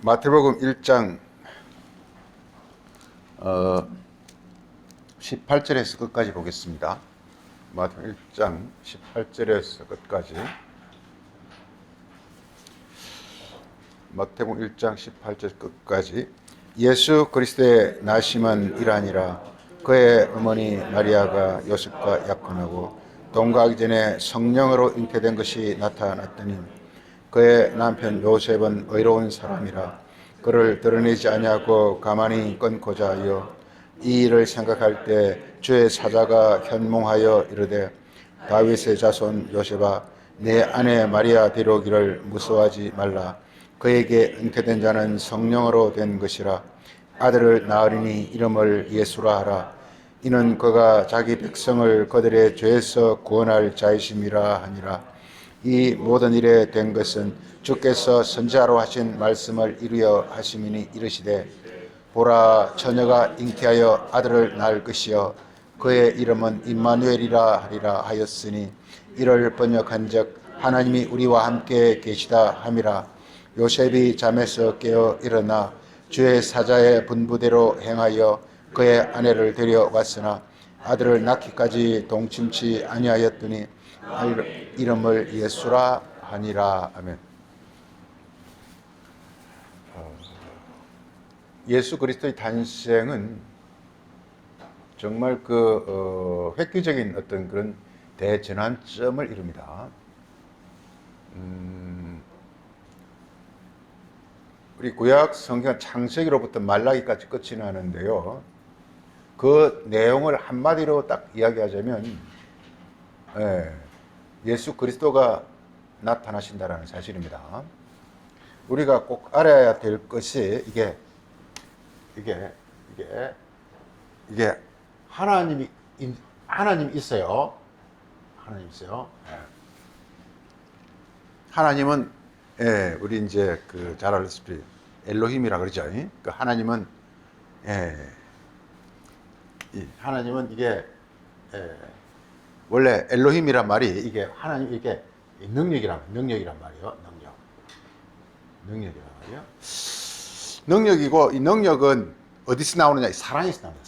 마태복음 1장 18절에서 끝까지 보겠습니다. 마태복음 1장 18절에서 끝까지. 마태복음 1장 18절 끝까지. 예수 그리스도의 나심은 이러하니라. 그의 어머니 마리아가 요셉과 약혼하고 동거하기 전에 성령으로 잉태된 것이 나타났더니 그의 남편 요셉은 의로운 사람이라 그를 드러내지 아니하고 가만히 끊고자 하여 이 일을 생각할 때 주의 사자가 현몽하여 이르되 다윗의 자손 요셉아 내 아내 마리아 데려오기를 무서워하지 말라. 그에게 잉태된 자는 성령으로 된 것이라. 아들을 낳으리니 이름을 예수라 하라. 이는 그가 자기 백성을 그들의 죄에서 구원할 자이심이라 하니라. 이 모든 일에 된 것은 주께서 선지자로 하신 말씀을 이루려 하심이니 이르시되 보라 처녀가 잉태하여 아들을 낳을 것이요 그의 이름은 임마누엘이라 하리라 하였으니 이를 번역한즉 하나님이 우리와 함께 계시다 함이라. 요셉이 잠에서 깨어 일어나 주의 사자의 분부대로 행하여 그의 아내를 데려왔으나 아들을 낳기까지 동침치 아니하였더니 이름을 예수라 하니라. 아멘. 예수 그리스도의 탄생은 정말 획기적인 어떤 그런 대전환점을 이룹니다. 우리 구약 성경 창세기로부터 말라기까지 끝이 나는데요. 그 내용을 한마디로 딱 이야기하자면 예수 그리스도가 나타나신다라는 사실입니다. 우리가 꼭 알아야 될 것이 이게 하나님 있어요. 하나님 있어요. 하나님은 우리 이제 잘 알다시피 엘로힘이라 그러죠. 그 하나님은 하나님은 이게 원래 엘로힘이란 말이 이게 하나님 이게 능력이란 말이에요. 능력이란 말이에요. 능력이고 이 능력은 어디서 나오느냐? 사랑에서 나옵니다.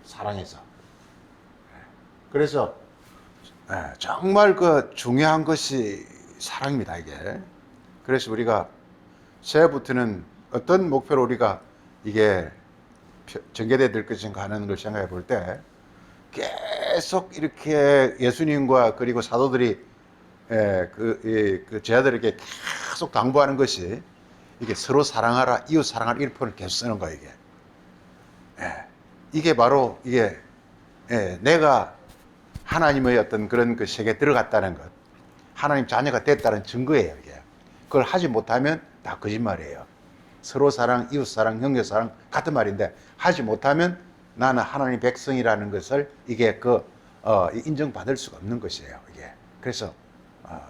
사랑에서. 그래서 정말 중요한 것이 사랑입니다. 이게. 그래서 우리가 새해부터는 어떤 목표로 우리가 이게 전개되어야 될 것인가 하는 걸 생각해 볼 때 계속 이렇게 예수님과 그리고 사도들이 그 제자들에게 계속 당부하는 것이 이게 서로 사랑하라, 이웃 사랑하라 이런 표현을 계속 쓰는 거예요. 이게 바로 이게 내가 하나님의 어떤 그런 그 세계에 들어갔다는 것, 하나님 자녀가 됐다는 증거예요. 이게 그걸 하지 못하면 다 거짓말이에요. 서로 사랑, 이웃 사랑, 형제 사랑 같은 말인데 하지 못하면 나는 하나님 백성이라는 것을 이게 인정받을 수가 없는 것이에요. 이게 그래서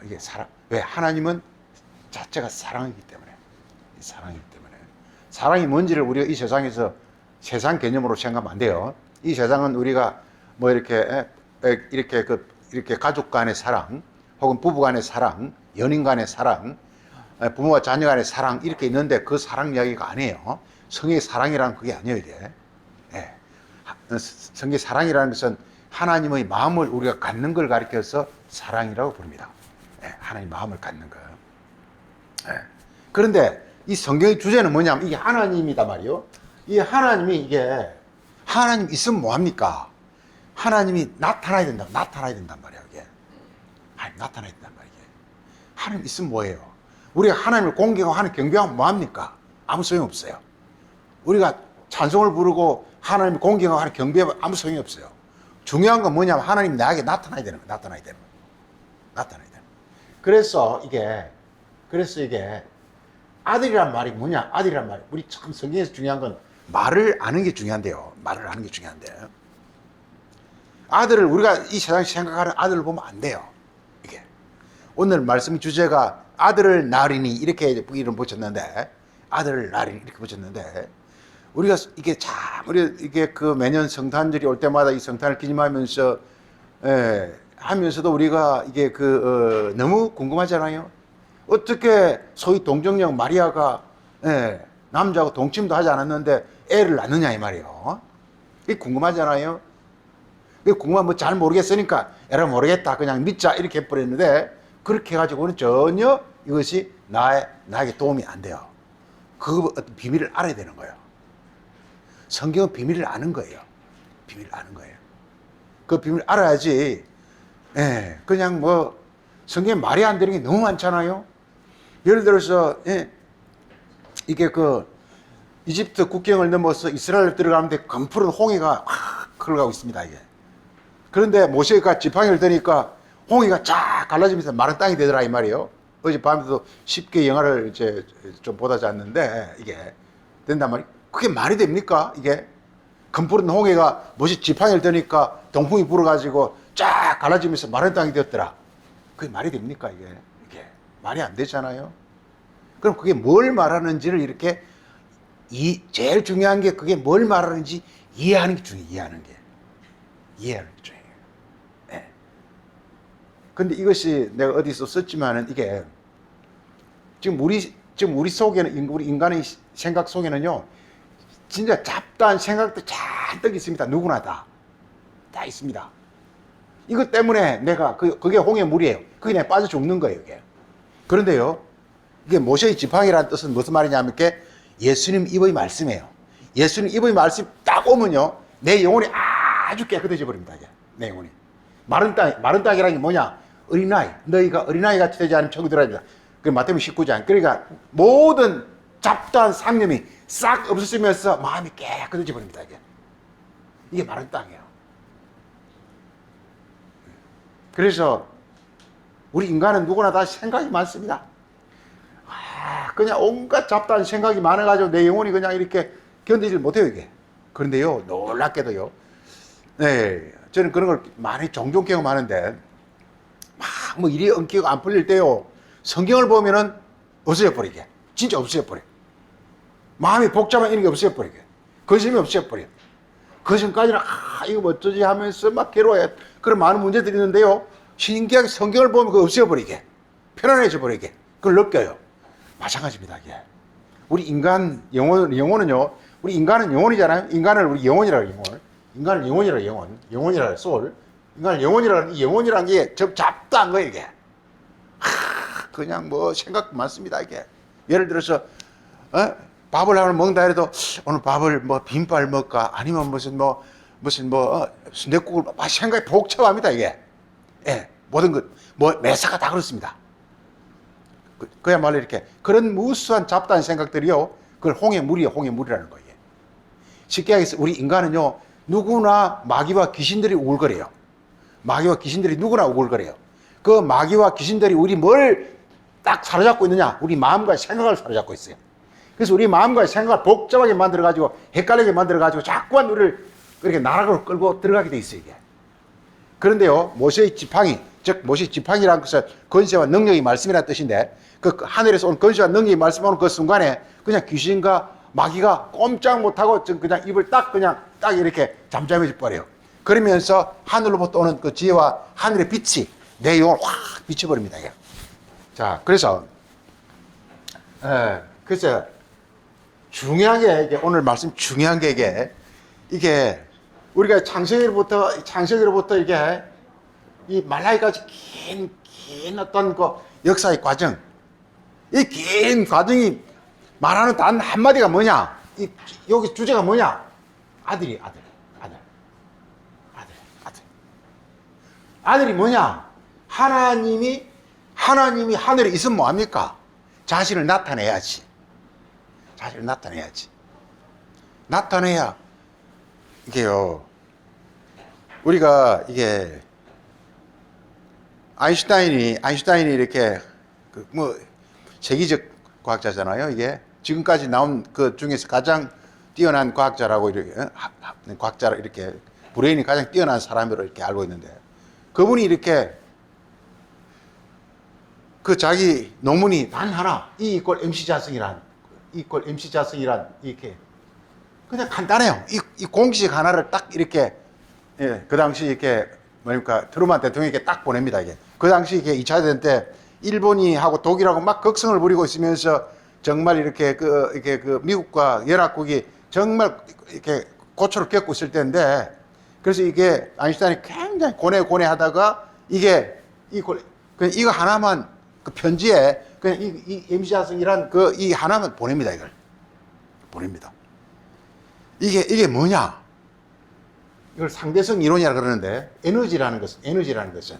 이게 사랑. 왜? 하나님은 자체가 사랑이기 때문에. 사랑이 뭔지를 우리가 이 세상에서 세상 개념으로 생각하면 안 돼요. 이 세상은 우리가 뭐 이렇게 가족 간의 사랑, 혹은 부부 간의 사랑, 연인 간의 사랑, 부모와 자녀 간의 사랑 이렇게 있는데 그 사랑 이야기가 아니에요. 성의 사랑이라는 그게 아니에요. 이게. 성의 사랑이라는 것은 하나님의 마음을 우리가 갖는 걸 가리켜서 사랑이라고 부릅니다. 하나님 마음을 갖는 거예요. 그런데 이 성경의 주제는 뭐냐면 이게 하나님이다 말이요. 이 하나님이 이게 하나님 있으면 뭐합니까? 하나님이 나타나야 된단 말이에요. 이게 나타나야 된단 말이에요. 하나님 있으면 뭐예요? 우리가 하나님을 공경하고 하는 경배하면 뭐합니까? 아무 소용 없어요. 우리가 찬송을 부르고 하나님을 공경하고 하는 경배하면 아무 소용이 없어요. 중요한 건 뭐냐면 하나님이 나에게 나타나야 되는 거예요. 나타나야 되는 거예요. 그래서 이게 아들이란 말이 뭐냐? 아들이란 말이 우리 참 성경에서 중요한 건 말을 아는 게 중요한데요. 아들을 우리가 이 세상에서 생각하는 아들을 보면 안 돼요. 이게 오늘 말씀 주제가 아들을 낳으리니 이렇게 이름 붙였는데 우리가 이게 이게 매년 성탄절이 올 때마다 이 성탄을 기념하면서 하면서도 우리가 이게 너무 궁금하잖아요. 어떻게 소위 동정녀 마리아가 예, 남자하고 동침도 하지 않았는데 애를 낳느냐 이 말이에요. 이게 궁금하잖아요. 이게 궁금하면 뭐 잘 모르겠으니까 에라 모르겠다 그냥 믿자 이렇게 해버렸는데 그렇게 해가지고는 전혀 이것이 나에게 도움이 안 돼요. 그 어떤 비밀을 알아야 되는 거예요. 성경은 비밀을 아는 거예요. 비밀을 아는 거예요. 그 비밀을 알아야지. 예, 그냥 뭐 성경에 말이 안 되는 게 너무 많잖아요. 예를 들어서 이게 그 이집트 국경을 넘어서 이스라엘 들어가는데 검푸른 홍해가 확 흘러가고 있습니다. 이게. 그런데 모세가 지팡이를 드니까 홍해가 쫙 갈라지면서 마른 땅이 되더라 이 말이에요. 어젯밤에도 쉽게 영화를 이제 좀 보다 잤는데 이게 된단 말이에요. 그게 말이 됩니까? 이게 검푸른 홍해가 모세 지팡이를 드니까 동풍이 불어가지고 쫙 갈라지면서 마른 땅이 되었더라. 그게 말이 됩니까? 이게 말이 안 되잖아요. 그럼 그게 뭘 말하는지를 이렇게 제일 중요한 게 그게 뭘 말하는지 이해하는 게 중요해요. 이해하는 게 중요해요. 네. 근데 이것이 내가 어디서 썼지만은 이게 지금 우리 속에는 우리 인간의 생각 속에는요 진짜 잡다한 생각도 잔뜩 있습니다. 누구나 다 있습니다. 이것 때문에 내가 그게 홍해물이에요. 그게 내가 빠져 죽는 거예요. 이게. 그런데요 이게 모세의 지팡이라는 뜻은 무슨 말이냐면 이게 예수님 입의 말씀이에요. 예수님 입의 말씀 딱 오면요 내 영혼이 아주 깨끗해져 버립니다. 이게. 내 영혼이 마른 땅이라는 게 뭐냐? 어린아이. 너희가 어린아이 같이 되지 않으면 천국 들어갑니다. 그 마태복음 19장. 그러니까 모든 잡다한 상념이 싹 없어지면서 마음이 깨끗해져 버립니다. 이게 마른 땅이에요. 그래서 우리 인간은 누구나 다 생각이 많습니다. 그냥 온갖 잡다한 생각이 많아가지고 내 영혼이 그냥 이렇게 견디질 못해요, 이게. 그런데요, 놀랍게도요, 네, 저는 그런 걸 많이 종종 경험하는데, 뭐 일이 엉키고 안 풀릴 때요, 성경을 보면은 없어져 버리게. 진짜 없어져 버려. 마음이 복잡한 이런 게 없어져 버리게. 근심이 없어져 버려. 그 전까지는, 이거 어쩌지 하면서 막 괴로워해. 그런 많은 문제들이 있는데요, 신기하게 성경을 보면 그거 없어져 버리게. 편안해져 버리게. 그걸 느껴요. 마찬가지입니다, 이게. 우리 인간 영혼은요, 우리 인간은 영혼이잖아요. 인간을 우리 영혼이라고 영혼. 인간을 영혼이라고 영혼이라고 소울. 인간을 영혼이라는 게 잡다한 거예요, 이게. 그냥 뭐 생각 많습니다, 이게. 예를 들어서 밥을 하나 먹는다 해도 오늘 밥을 뭐 빈밥 먹을까 아니면 무슨 순댓국을 생각이 복잡합니다, 이게. 예, 모든 것 뭐 매사가 다 그렇습니다. 그야말로 이렇게 그런 무수한 잡다한 생각들이요, 그걸 홍해물이라는 거예요. 쉽게 얘기해서 우리 인간은요 누구나 마귀와 귀신들이 우글거려요. 마귀와 귀신들이 누구나 우글거려요. 그 마귀와 귀신들이 우리 뭘 딱 사로잡고 있느냐? 우리 마음과 생각을 사로잡고 있어요. 그래서 우리 마음과 생각을 복잡하게 만들어가지고 헷갈리게 만들어가지고 자꾸만 우리를 그렇게 나락으로 끌고 들어가게 돼 있어요, 이게. 그런데요 모세의 지팡이, 즉 모세의 지팡이라는 것은 권세와 능력의 말씀이라는 뜻인데, 그 하늘에서 온 권세와 능력의 말씀이 오는 그 순간에 그냥 귀신과 마귀가 꼼짝 못하고 그냥 입을 딱 이렇게 잠잠해져 버려요. 그러면서 하늘로부터 오는 그 지혜와 하늘의 빛이 내 영혼을 확 비춰버립니다. 이게. 자, 그래서 중요한 게 이게 오늘 말씀 중요한 게 이게 우리가 창세기로부터 이게 이 말라기까지 긴 어떤 그 역사의 과정, 이 긴 과정이 말하는 단 한마디가 뭐냐? 여기 주제가 뭐냐? 아들이 뭐냐? 하나님이 하늘에 있으면 뭐합니까? 자신을 나타내야지. 나타내야 이게요. 우리가 이게 아인슈타인이 이렇게 세계적 과학자잖아요. 이게 지금까지 나온 그 중에서 가장 뛰어난 과학자라고 이렇게 브레인이 가장 뛰어난 사람으로 이렇게 알고 있는데, 그분이 이렇게 그 자기 논문이 단 하나 E = MC 자승이란 이렇게 그냥 간단해요. 이 공식 하나를 딱 이렇게 그 당시 이렇게 트루만 대통령에게 딱 보냅니다. 이게 그 당시 이게 2차 대전 때 일본이 하고 독일하고 막 극성을 부리고 있으면서 정말 이렇게 그 미국과 연합국이 정말 이렇게 고초를 겪고 있을 때인데, 그래서 이게 아인슈타인이 굉장히 고뇌하다가 이거 하나만 그 편지에 그냥 이 임시자성이란 이 하나만 보냅니다. 이걸 보냅니다. 이게 뭐냐? 이걸 상대성 이론이라 그러는데, 에너지라는 것은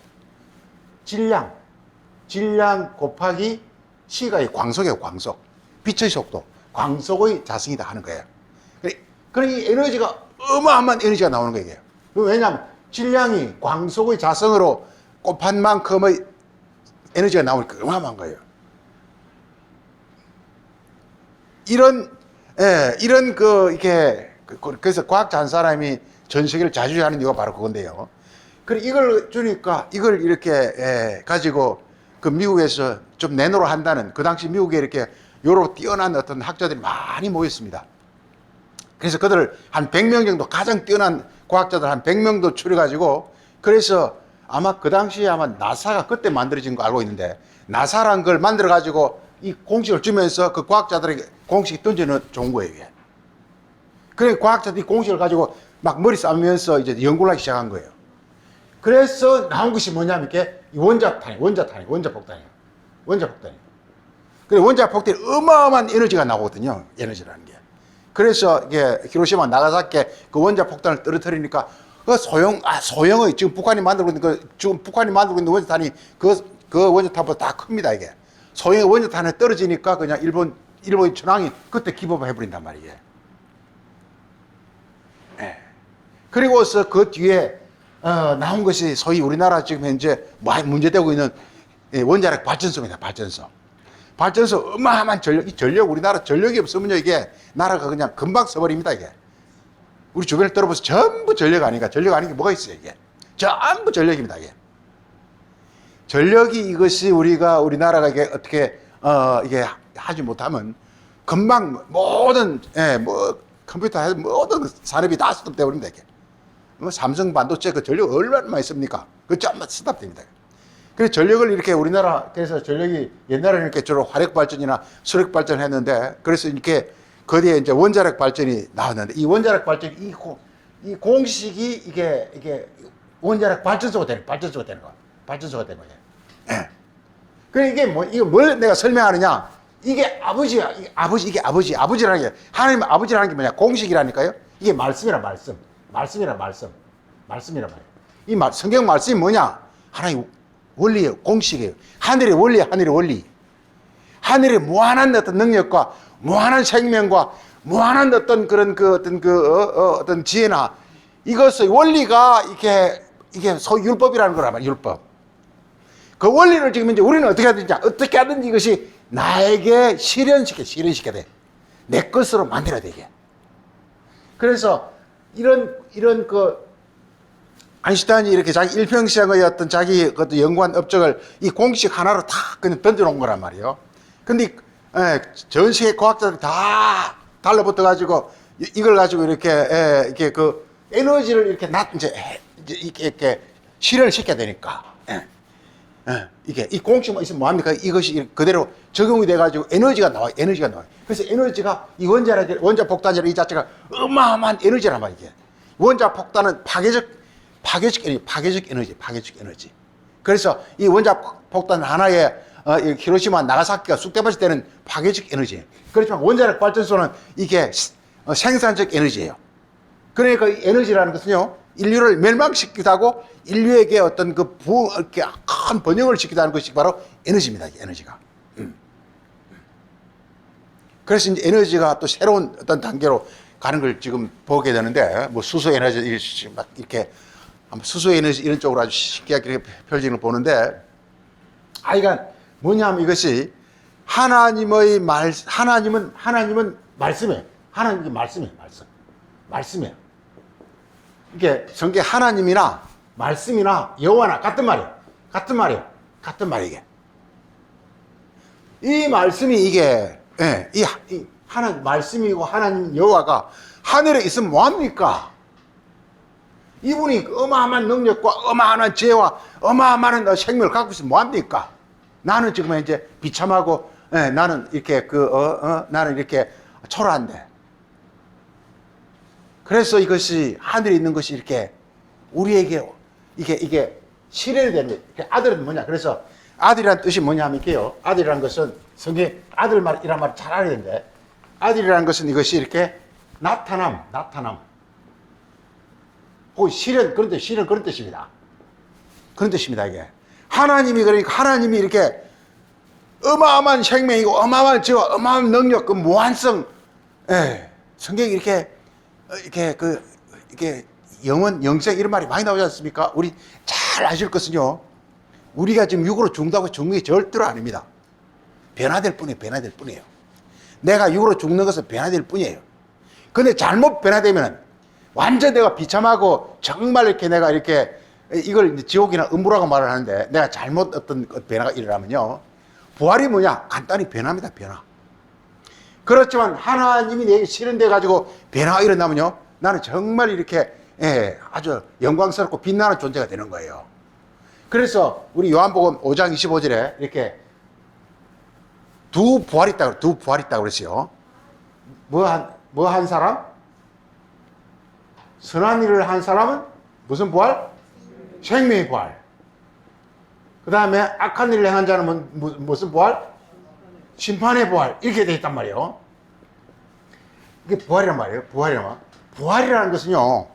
질량 곱하기 시가의 광속이에요. 광속. 빛의 속도, 광속의 자성이다 하는 거예요. 그러니 이 에너지가 어마어마한 에너지가 나오는 거예요. 왜냐하면 질량이 광속의 자성으로 곱한 만큼의 에너지가 나오니까 어마어마한 거예요. 그래서 과학자 한 사람이 전 세계를 자주하는 이유가 바로 그건데요. 그래, 이걸 주니까 이걸 이렇게 가지고 그 미국에서 좀 내놓으러 한다는, 그 당시 미국에 이렇게 요로 뛰어난 어떤 학자들이 많이 모였습니다. 그래서 그들을 한 100명 정도, 가장 뛰어난 과학자들 한 100명도 추려가지고, 그래서 아마 그 당시에 아마 나사가 그때 만들어진 거 알고 있는데, 나사란 걸 만들어가지고 이 공식을 주면서 그 과학자들에게 공식이 던져는 좋은 거예요, 이게. 그래, 과학자들이 공식을 가지고 막 머리 싸우면서 이제 연구를 하기 시작한 거예요. 그래서 나온 것이 뭐냐면 이게 원자폭탄이에요. 그래, 원자폭탄이 어마어마한 에너지가 나오거든요. 에너지라는 게. 그래서 이게 히로시마, 나가사키에 그 원자폭탄을 떨어뜨리니까 그 소형의 지금 북한이 만들고 있는 원자탄이 그 원자탄보다 다 큽니다, 이게. 소형의 원자탄에 떨어지니까 그냥 일본 천황이 그때 기법을 해버린단 말이에요. 예. 그리고서 그 뒤에 나온 것이 소위 우리나라 지금 현재 많이 문제되고 있는 원자력 발전소입니다. 발전소 어마어마한 전력, 우리나라 전력이 없으면요, 이게 나라가 그냥 금방 써버립니다, 이게. 우리 주변을 들어보세요. 전부 전력 아닌가? 전력 아닌 게 뭐가 있어요, 이게? 전부 전력입니다, 이게. 전력이 이것이 우리나라가 이게 어떻게, 이게 하지 못하면 금방 모든, 컴퓨터 해서 모든 산업이 다 스톱되어버립니다, 이게. 삼성 반도체 그 전력 얼마나 많이 씁니까? 그거 전부 스톱됩니다. 그래서 전력을 이렇게 우리나라에서 전력이 옛날에는 이렇게 주로 화력 발전이나 수력 발전을 했는데, 그래서 이렇게 거기에 이제 원자력 발전이 나왔는데, 이 원자력 발전, 이 공식이 이게 원자력 발전소가 되는 거예요. 예. 그래, 이거 뭘 내가 설명하느냐? 이게 아버지야. 이게 아버지라는 게, 하나님 아버지라는 게 뭐냐? 공식이라니까요. 이게 말씀이란 말이에요. 성경 말씀이 뭐냐? 하나님 원리예요. 공식이에요. 하늘의 원리. 하늘의 무한한 어떤 능력과 무한한 생명과 무한한 어떤 어떤 지혜나, 이것의 원리가 이게 소위 율법이라는 거란 말이에요. 율법. 그 원리를 지금 이제 우리는 어떻게 하든지 이것이 나에게 실현시켜야 돼. 내 것으로 만들어야 돼, 이게. 그래서 이런 아인슈타인이 이렇게 자기 일평생의 어떤 자기 그 연구한 업적을 이 공식 하나로 다 그냥 던져놓은 거란 말이에요. 근데 전 세계 과학자들이 다 달라붙어가지고 이걸 가지고 이렇게 그 에너지를 이렇게 이렇게 실현을 시켜야 되니까. 이게 이 공식만 있으면 뭐합니까? 이것이 그대로 적용이 돼가지고 에너지가 나와요. 그래서 에너지가 이 원자폭탄이라는 이 자체가 어마어마한 에너지란 말이에요. 이게. 원자폭탄은 파괴적 에너지. 그래서 이 원자폭탄 하나에 히로시마, 나가사키가 쑥대밭이 되는 파괴적 에너지예요. 그렇지만 원자력 발전소는 이게 생산적 에너지예요. 그러니까 이 에너지라는 것은요, 인류를 멸망시키기도 하고 인류에게 어떤 이렇게 큰 번영을 시키기도 하는 것이 바로 에너지입니다. 에너지가. 그래서 이제 에너지가 또 새로운 어떤 단계로 가는 걸 지금 보게 되는데, 뭐 수소 에너지 이렇게 수소 에너지 이런 쪽으로 아주 쉽게 이렇게 펼치는 걸 보는데, 그러니까 뭐냐면 이것이 하나님은 말씀이에요. 하나님이 말씀이에요. 이게 성경 하나님이나 말씀이나 여호와나 같은 말이에요. 이게. 이 말씀이 이게 이 하나님 말씀이고 하나님 여호와가 하늘에 있으면 뭐합니까? 이분이 어마어마한 능력과 어마어마한 지혜와 어마어마한 생명을 갖고 있으면 뭐합니까? 나는 지금 이제 비참하고 예, 나는 이렇게 나는 이렇게 초라한데. 그래서 이것이 하늘에 있는 것이 이렇게 우리에게 이게 실현이 되는 거예요. 아들은 뭐냐? 그래서 아들이란 뜻이 뭐냐면 이게요. 아들이란 것은 성경 아들이란 말 잘 알아야 되는데 아들이란 것은 이것이 이렇게 나타남. 실현 그런 뜻입니다. 그런 뜻입니다 이게. 하나님이 그러니까 하나님이 이렇게 어마어마한 생명이고 어마어마한 능력, 그 무한성. 예, 성경이 이렇게 영생 이런 말이 많이 나오지 않습니까? 우리 잘 아실 것은요. 우리가 지금 육으로 죽는다고 죽는 게 절대로 아닙니다. 변화될 뿐이에요. 내가 육으로 죽는 것은 변화될 뿐이에요. 근데 잘못 변화되면 완전 내가 비참하고 정말 이렇게 내가 이렇게 이걸 지옥이나 음부라고 말을 하는데 내가 잘못 어떤 변화가 일어나면요. 부활이 뭐냐? 간단히 변화입니다. 변화. 그렇지만 하나님이 내게 실현돼 가지고 변화가 일어나면요. 나는 정말 이렇게 아주 영광스럽고 빛나는 존재가 되는 거예요. 그래서 우리 요한복음 5장 25절에 이렇게 두 부활이 있다고 그랬어요. 뭐 한 사람? 선한 일을 한 사람은 무슨 부활? 생명의 부활. 그 다음에 악한 일을 행한 자는 무슨 부활? 심판의 부활. 이렇게 되어 있단 말이에요. 이게 부활이란 말이에요. 부활이라는 것은요.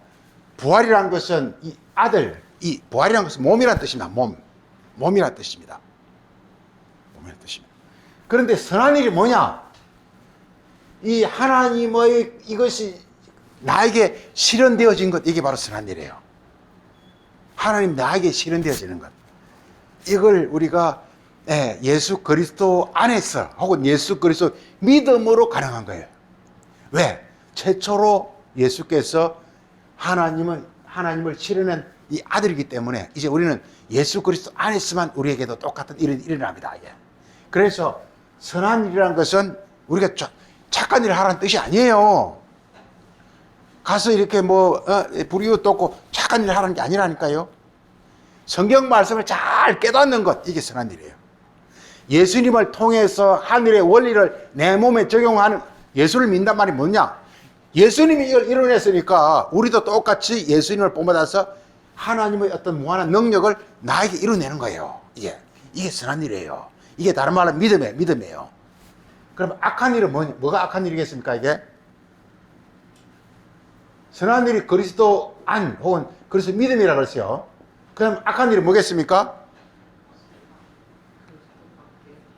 부활이라는 것은 이 아들, 이 부활이라는 것은 몸이란 뜻입니다. 몸이란 뜻입니다. 몸이란 뜻입니다. 그런데 선한 일이 뭐냐? 이 하나님의 이것이 나에게 실현되어진 것, 이게 바로 선한 일이에요. 하나님 나에게 실현되어지는 것. 이걸 우리가 예수 그리스도 안에서 혹은 예수 그리스도 믿음으로 가능한 거예요. 왜? 최초로 예수께서 하나님을 실현한 이 아들이기 때문에 이제 우리는 예수 그리스도 안에서만 우리에게도 똑같은 일이 일어납니다. 그래서 선한 일이라는 것은 우리가 착한 일을 하라는 뜻이 아니에요. 가서 이렇게 불이웃 돕고 착한 일을 하라는 게 아니라니까요. 성경 말씀을 잘 깨닫는 것, 이게 선한 일이에요. 예수님을 통해서 하늘의 원리를 내 몸에 적용하는, 예수를 믿는단 말이 뭐냐? 예수님이 이걸 이뤄냈으니까 우리도 똑같이 예수님을 본받아서 하나님의 어떤 무한한 능력을 나에게 이뤄내는 거예요. 이게 선한 일이에요. 이게 다른 말로 믿음이에요. 그럼 악한 일은 뭐가 악한 일이겠습니까? 이게 선한 일이 그리스도 안 혹은 그리스도 믿음이라고 그랬어요. 그럼 악한 일은 뭐겠습니까?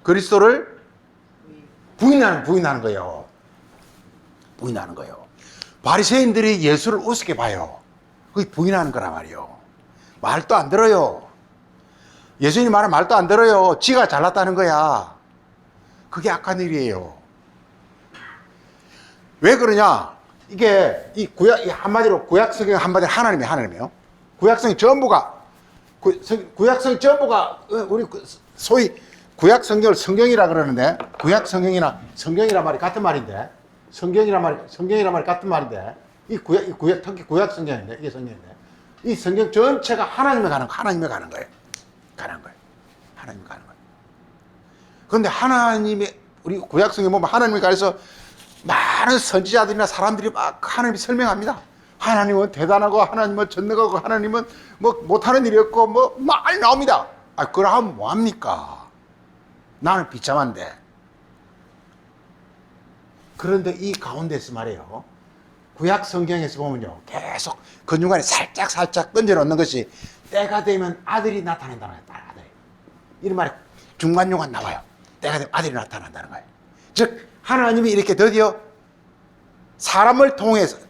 그리스도를 부인하는 거예요. 부인하는 거예요. 바리새인들이 예수를 우습게 봐요. 그게 부인하는 거란 말이에요. 말도 안 들어요. 예수님 말은 말도 안 들어요. 지가 잘났다는 거야. 그게 악한 일이에요. 왜 그러냐? 이게 한마디로 구약 성경 한마디로 하나님이에요. 구약 성경 전부가 우리 소위 구약 성경을 성경이라 그러는데, 구약 성경이나 성경이란 말이 같은 말인데, 성경이란 말이 같은 말인데, 특히 구약 성경인데, 이게 성경인데, 이 성경 전체가 하나님에 가는 거예요. 하나님에 가는 거예요. 그런데 우리 구약 성경 보면 하나님에 관해서 많은 선지자들이나 사람들이 막 하나님이 설명합니다. 하나님은 대단하고, 하나님은 전능하고, 하나님은 못하는 일이 없고, 많이 나옵니다. 그럼 뭐합니까? 나는 비참한데. 그런데 이 가운데서 말이에요. 구약 성경에서 보면요. 계속 그 중간에 살짝 던져놓는 것이 때가 되면 아들이 나타난다는 거예요. 아들이. 이런 말이 중간중간 나와요. 때가 되면 아들이 나타난다는 거예요. 즉 하나님이 이렇게 드디어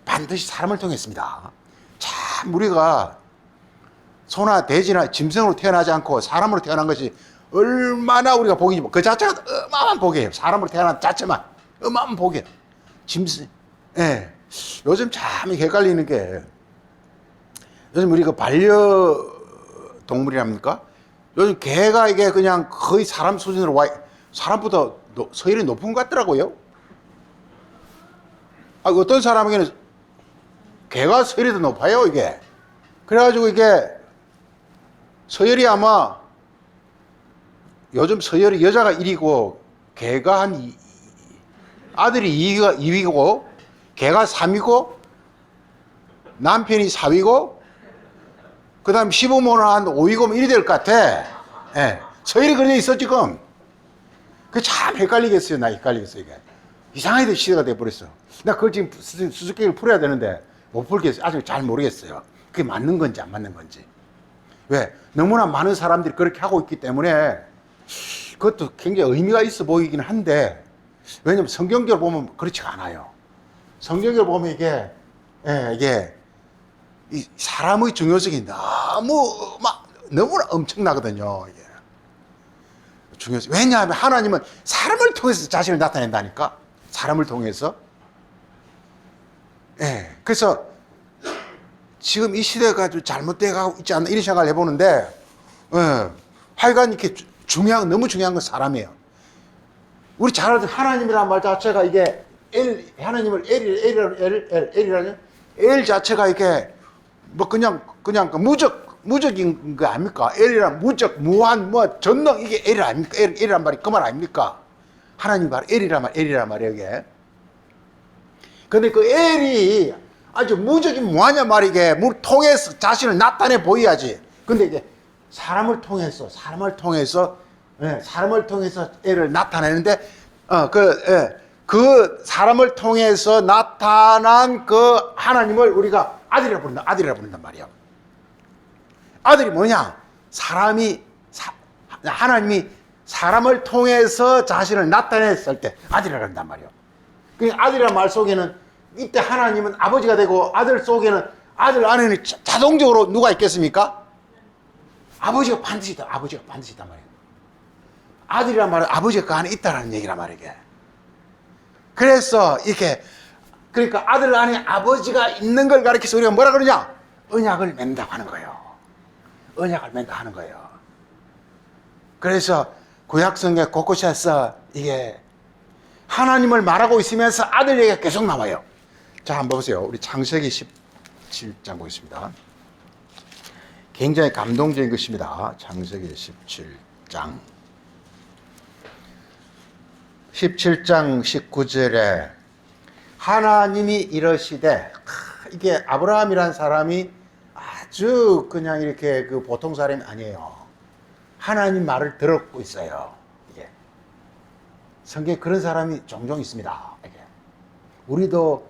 반드시 사람을 통했습니다. 참 우리가 소나 돼지나 짐승으로 태어나지 않고 사람으로 태어난 것이 얼마나 우리가 복이지. 그 자체가 어마어마한 복이에요. 사람으로 태어난 자체만 어마어마한 복이에요. 짐승. 요즘 참 헷갈리는 게, 요즘 우리 반려동물이랍니까? 요즘 개가 이게 그냥 거의 사람 수준으로 사람보다 서열이 높은 것 같더라고요. 어떤 사람에게는 개가 서열이 더 높아요, 이게. 그래가지고 이게 서열이 아마 요즘 서열이 여자가 1위고 개가 아들이 2위고 개가 3위고 남편이 4위고 그 다음 시부모는 한 5위고 이리 될 것 같아. 예. 서열이 그려져 있어 지금. 그 참 헷갈리겠어요. 나 헷갈리겠어 이게. 이상하게 시대가 돼버렸어. 나 그걸 지금 수수께끼를 풀어야 되는데 못 풀겠어요. 아직 잘 모르겠어요. 그게 맞는 건지 안 맞는 건지. 왜? 너무나 많은 사람들이 그렇게 하고 있기 때문에 그것도 굉장히 의미가 있어 보이긴 한데, 왜냐면 성경적으로 보면 그렇지가 않아요. 성경적으로 보면 이게 이 사람의 중요성이 너무나 엄청나거든요. 이게 중요성. 왜냐하면 하나님은 사람을 통해서 자신을 나타낸다니까. 사람을 통해서. 그래서 지금 이 시대가 좀 잘못되어 있지 않나 이런 생각을 해보는데, 하여간 이렇게 너무 중요한 건 사람이에요. 우리 잘 알던 하나님이라는 말 자체가 이게 하나님을 L이라는 L 자체가 이게 뭐 그냥 무적인 거 아닙니까? L이란 무적, 무한, 전능, 이게 L 아닙니까? L이란 말이 그 말 아닙니까? 하나님 말 L이란 말이에요, 이게. 근데 그 L이 아주 무적인 무한한 말이게 물 통해서 자신을 나타내 보여야지. 근데 이게 사람을 통해서 L을 나타내는데, 그 사람을 통해서 나타난 그 하나님을 우리가 아들이라 부른단 말이에요. 아들이 뭐냐? 하나님이 사람을 통해서 자신을 나타냈을 때 아들이라 한단 말이에요. 그러니까 아들이라는 말 속에는 이때 하나님은 아버지가 되고 아들 속에는 아들 안에는 자동적으로 누가 있겠습니까? 아버지가 반드시 있단 말이에요. 아들이란 말은 아버지가 그 안에 있다는 얘기란 말이에요. 그래서 그러니까 아들 안에 아버지가 있는 걸 가리켜서 우리가 뭐라 그러냐? 언약을 맺는다고 하는 거예요. 언약을 맺는다 하는 거예요. 그래서 구약성경 곳곳에서 이게 하나님을 말하고 있으면서 아들 얘기가 계속 나와요. 자, 한번 보세요. 우리 창세기 17장 보겠습니다. 굉장히 감동적인 것입니다. 창세기 17장 19절에 하나님이 이러시되, 이게 아브라함이라는 사람이 아주 그냥 이렇게 그 보통 사람이 아니에요. 하나님 말을 들었고 있어요. 이게 성경에 그런 사람이 종종 있습니다. 이게 우리도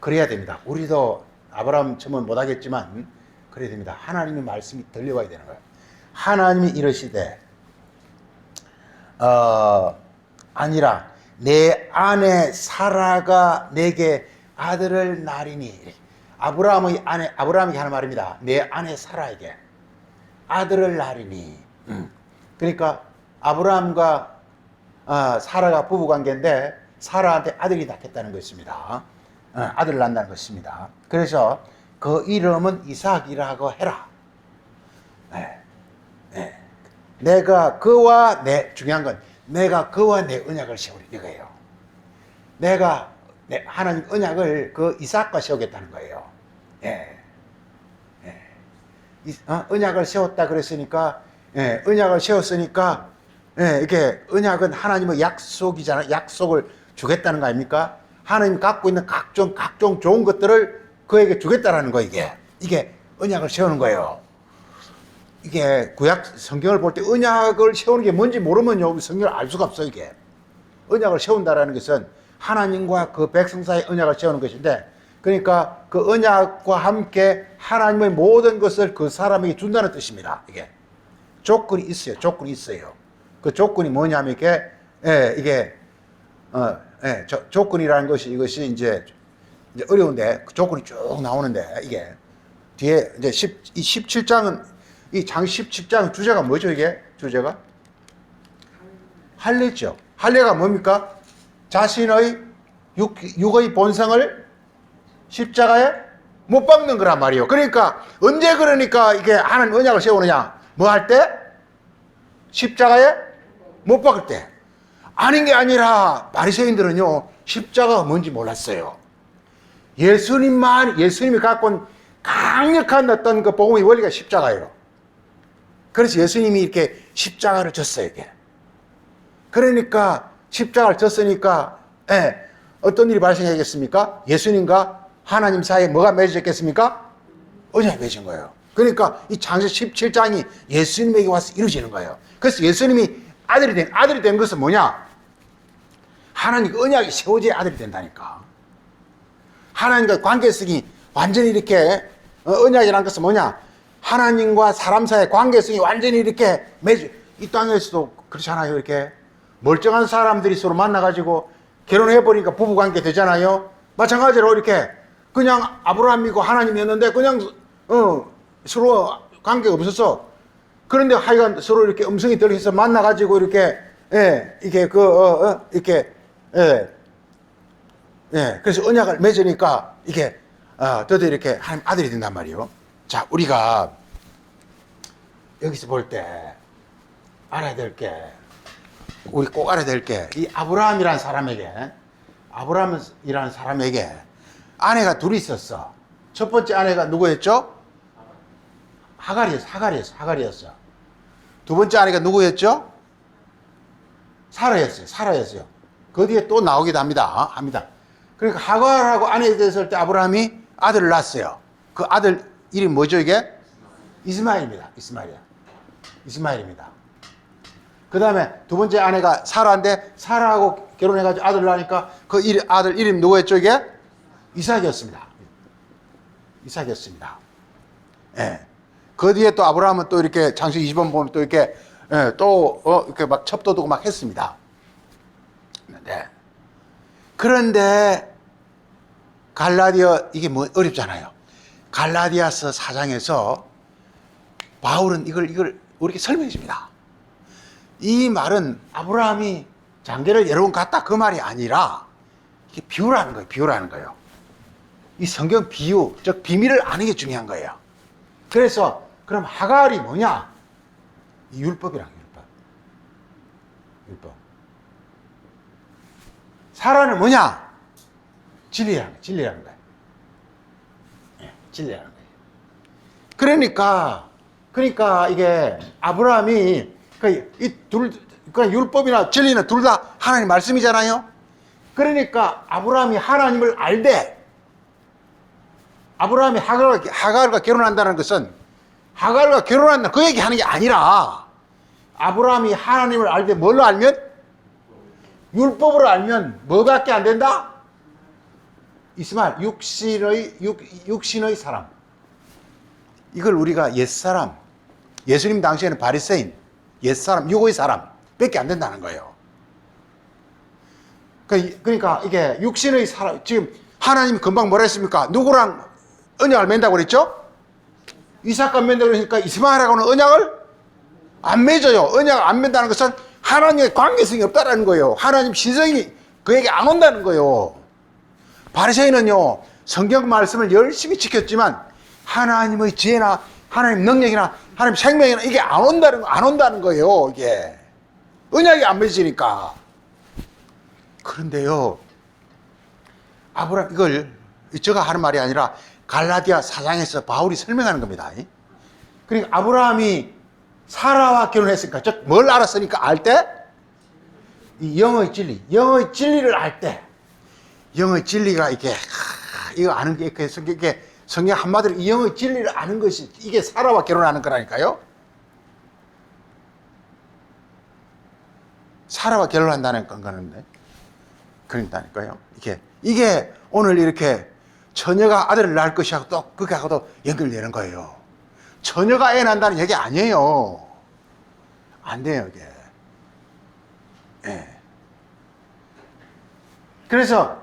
그래야 됩니다. 우리도 아브라함처럼 못하겠지만 그래야 됩니다. 하나님의 말씀이 들려와야 되는 거예요. 하나님이 이러시되 아니라 내 아내 사라가 내게 아들을 낳으리니. 아브라함이 하는 말입니다. 내 아내 사라에게 아들을 낳으리니. 그러니까 아브라함과 사라가 부부관계인데 사라한테 아들이 낳겠다는 것입니다. 아들을 낳는다는 것입니다. 그래서 그 이름은 이삭이라고 해라. 내가 그와 중요한 건 내가 그와 내 언약을 세우리, 이거예요. 하나님 언약을 그 이삭과 세우겠다는 거예요. 언약을 세웠다 그랬으니까, 언약을 세웠으니까, 이렇게 언약은 하나님의 약속이잖아요. 약속을 주겠다는 거 아닙니까? 하나님 갖고 있는 각종 좋은 것들을 그에게 주겠다라는 거, 이게 언약을 세우는 거예요. 이게 구약 성경을 볼 때 언약을 세우는 게 뭔지 모르면요, 성경을 알 수가 없어요, 이게. 언약을 세운다라는 것은 하나님과 그 백성 사이의 언약을 세우는 것인데, 그러니까 그 언약과 함께 하나님의 모든 것을 그 사람에게 준다는 뜻입니다, 이게. 조건이 있어요. 그 조건이 뭐냐면 조건이라는 것이 이것이 이제 어려운데 그 조건이 쭉 나오는데, 이게 뒤에 이제 17장은 이 장 17장 주제가 뭐죠, 이게? 주제가? 할례죠. 할례가 뭡니까? 자신의 육의 본성을 십자가에 못 박는 거란 말이에요. 그러니까 언제 이게 하나님 언약을 세우느냐? 뭐 할 때? 십자가에 못 박을 때. 아닌 게 아니라 바리새인들은요, 십자가가 뭔지 몰랐어요. 예수님이 갖고 온 강력한 어떤 그 복음의 원리가 십자가예요. 그래서 예수님이 이렇게 십자가를 졌어요, 이게. 그러니까 십자가를 졌으니까 어떤 일이 발생하겠습니까? 예수님과 하나님 사이에 뭐가 맺어졌겠습니까? 언약이 맺은 거예요. 그러니까 이 창세기 17장이 예수님에게 와서 이루어지는 거예요. 그래서 예수님이 아들이 된 것은 뭐냐? 하나님과 언약이 세워져야 아들이 된다니까. 하나님과 관계성이 완전히 이렇게 언약이라는 것은 뭐냐? 하나님과 사람 사이의 관계성이 완전히 이렇게 이 땅에서도 그렇잖아요. 이렇게 멀쩡한 사람들이 서로 만나가지고 결혼해버리니까 부부관계 되잖아요. 마찬가지로 이렇게 그냥 아브라함이고 하나님이었는데 그냥 서로 관계가 없었어. 그런데 하여간 서로 이렇게 음성이 들려서 만나가지고 이렇게 이게 이렇게 그래서 언약을 맺으니까 이게 저도 이렇게 하나님 아들이 된단 말이에요. 자, 우리가 여기서 볼 때 알아야 될 게, 우리 꼭 알아야 될 게, 이 아브라함이라는 사람에게 아내가 둘이 있었어. 첫 번째 아내가 누구였죠? 하갈이었어. 두 번째 아내가 누구였죠? 사라였어요. 그 뒤에 또 나오기도 합니다. 그러니까 하갈하고 아내에 됐을 때 아브라함이 아들을 낳았어요. 그 아들 이름이 뭐죠, 이게? 이스마엘입니다. 그 다음에 두 번째 아내가 사라인데, 사라하고 결혼해가지고 아들을 낳으니까 그 아들 이름 누구였죠, 이게? 이삭이었습니다. 그 뒤에 또 아브라함은 또 이렇게 창세기 20번 보면 또 이렇게 이렇게 막 첩도도 막 했습니다. 그런데 갈라디아 이게 뭐 어렵잖아요. 갈라디아서 4장에서 바울은 이걸 우리에게 설명해 줍니다. 이 말은 아브라함이 장계를 여러 번 갔다 그 말이 아니라 이게 비유라는 거예요. 이 성경 비유, 즉 비밀을 아는 게 중요한 거예요. 그래서 그럼 하갈이 뭐냐? 이 율법. 사라는 뭐냐? 진리라는 거예요. 진리라는 거예요. 그러니까 이게 아브라함이 율법이나 진리는 둘 다 하나님 말씀이잖아요. 그러니까 아브라함이 하나님을 알되, 아브라함이 하갈과 결혼한다는 것은 하갈과 결혼한다 그 얘기하는 게 아니라, 아브라함이 하나님을 알되 뭘로 알면? 율법으로 알면 뭐밖에 안 된다? 이스마엘, 육신의 사람. 이걸 우리가 옛사람, 예수님 당시에는 바리새인, 옛사람, 육의 사람 밖에 안 된다는 거예요. 그러니까 이게 육신의 사람, 지금 하나님 금방 뭐라 했습니까? 누구랑 언약을 맺는다고 그랬죠? 이삭과 맺는다고 그러니까 이스마엘하고는 언약을 안 맺어요. 언약을 안 맺는다는 것은 하나님의 관계성이 없다는 거예요. 하나님 신성이 그에게 안 온다는 거예요. 바리새인은요, 성경 말씀을 열심히 지켰지만 하나님의 지혜나 하나님 능력이나 하나님 생명이나 이게 안 온다는 거예요. 이게 언약이 안 맺으니까. 그런데요, 아브라함, 이걸 제가 하는 말이 아니라 갈라디아 4장에서 바울이 설명하는 겁니다. 그러니까 아브라함이 사라와 결혼했으니까, 즉 뭘 알았으니까 알 때? 이 영의 진리를 알 때, 영의 진리가 이거 아는 게 성경 한마디로 이 영의 진리를 아는 것이 이게 사라와 결혼하는 거라니까요. 사라와 결혼한다는 건데, 그런다니까요. 이게 오늘 이렇게 처녀가 아들을 낳을 것이하고 또 그거하고도 연결되는 거예요. 처녀가 애 낳는다는 얘기 아니에요. 안 돼요, 이게. 그래서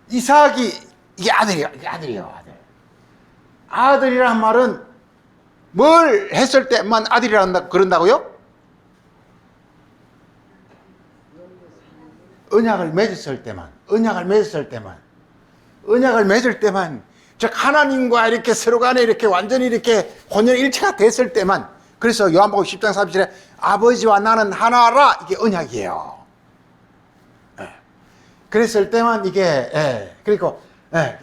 이삭이 이게 아들이에요. 아들이란 말은 뭘 했을 때만 아들이라 그런다고요? 언약을 맺을 때만, 즉 하나님과 이렇게 서로 간에 이렇게 완전히 이렇게 혼연일체가 됐을 때만. 그래서 요한복음 10장 37절에 아버지와 나는 하나라, 이게 언약이에요. 그랬을 때만 그리고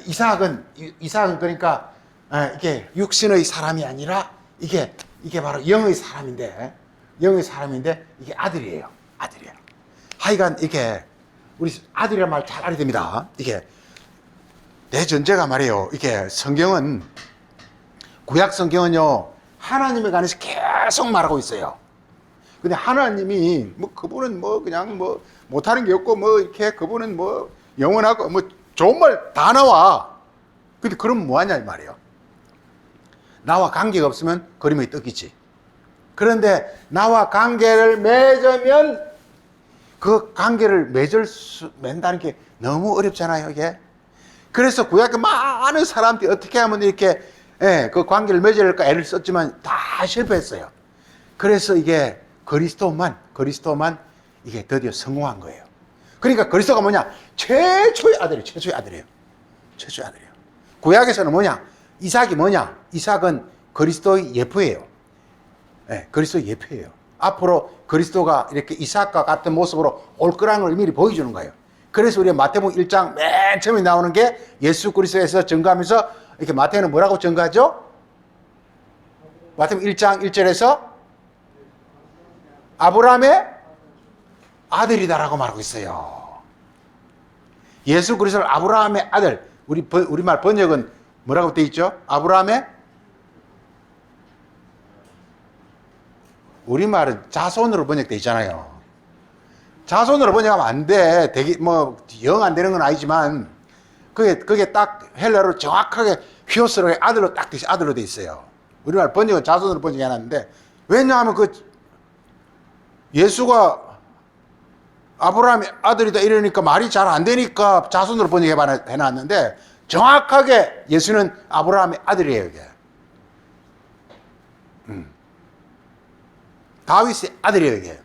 이삭은 그러니까 이게 육신의 사람이 아니라 이게 바로 영의 사람인데, 영의 사람인데 이게 아들이에요. 아들이에요. 하여간 이게 우리 아들이란 말 잘 알아야 됩니다. 이게 대전제가 말이에요. 이게 성경은 구약 성경은요 하나님에 관해서 계속 말하고 있어요. 근데 하나님이 뭐 그분은 뭐 그냥 뭐 못하는 게 없고 뭐 이렇게 그분은 뭐 영원하고 뭐 좋은 말 다 나와. 근데 그러면 뭐하냐 이 말이에요. 나와 관계가 없으면 그림의 떡이지. 그런데 나와 관계를 맺으면 그 관계를 맺는다는 게 너무 어렵잖아요 이게. 그래서 구약의 많은 사람들이 어떻게 하면 이렇게 그 관계를 맺을까 애를 썼지만 다 실패했어요. 그래서 이게 그리스도만 이게 드디어 성공한 거예요. 그러니까 그리스도가 뭐냐? 최초의 아들이에요. 최초의 아들이에요. 최초의 아들이에요. 구약에서는 뭐냐? 이삭이 뭐냐? 이삭은 그리스도의 예표예요. 네, 그리스도의 예표예요. 앞으로 그리스도가 이렇게 이삭과 같은 모습으로 올 거라는 걸 미리 보여주는 거예요. 그래서 우리가 마태복음 1장 맨 처음에 나오는 게 예수 그리스도에서 증거하면서 이렇게 마태는 뭐라고 증거하죠? 마태복음 1장 1절에서 아브라함의 아들이다라고 말하고 있어요. 예수 그리스도를 아브라함의 아들, 우리말 번역은 뭐라고 되어 있죠? 아브라함의 우리말은 자손으로 번역되어 있잖아요. 자손으로 번역하면 안 돼. 되게 영 안 되는 건 아니지만 그게 딱 헬라로 정확하게 휘어스러게 아들로 딱 아들로 돼 있어요. 우리말 번역은 자손으로 번역이 해놨는데 왜냐하면 그 예수가 아브라함의 아들이다 이러니까 말이 잘 안 되니까 자손으로 번역해놨는데 정확하게 예수는 아브라함의 아들이에요 이게. 다윗의 아들이에요 이게.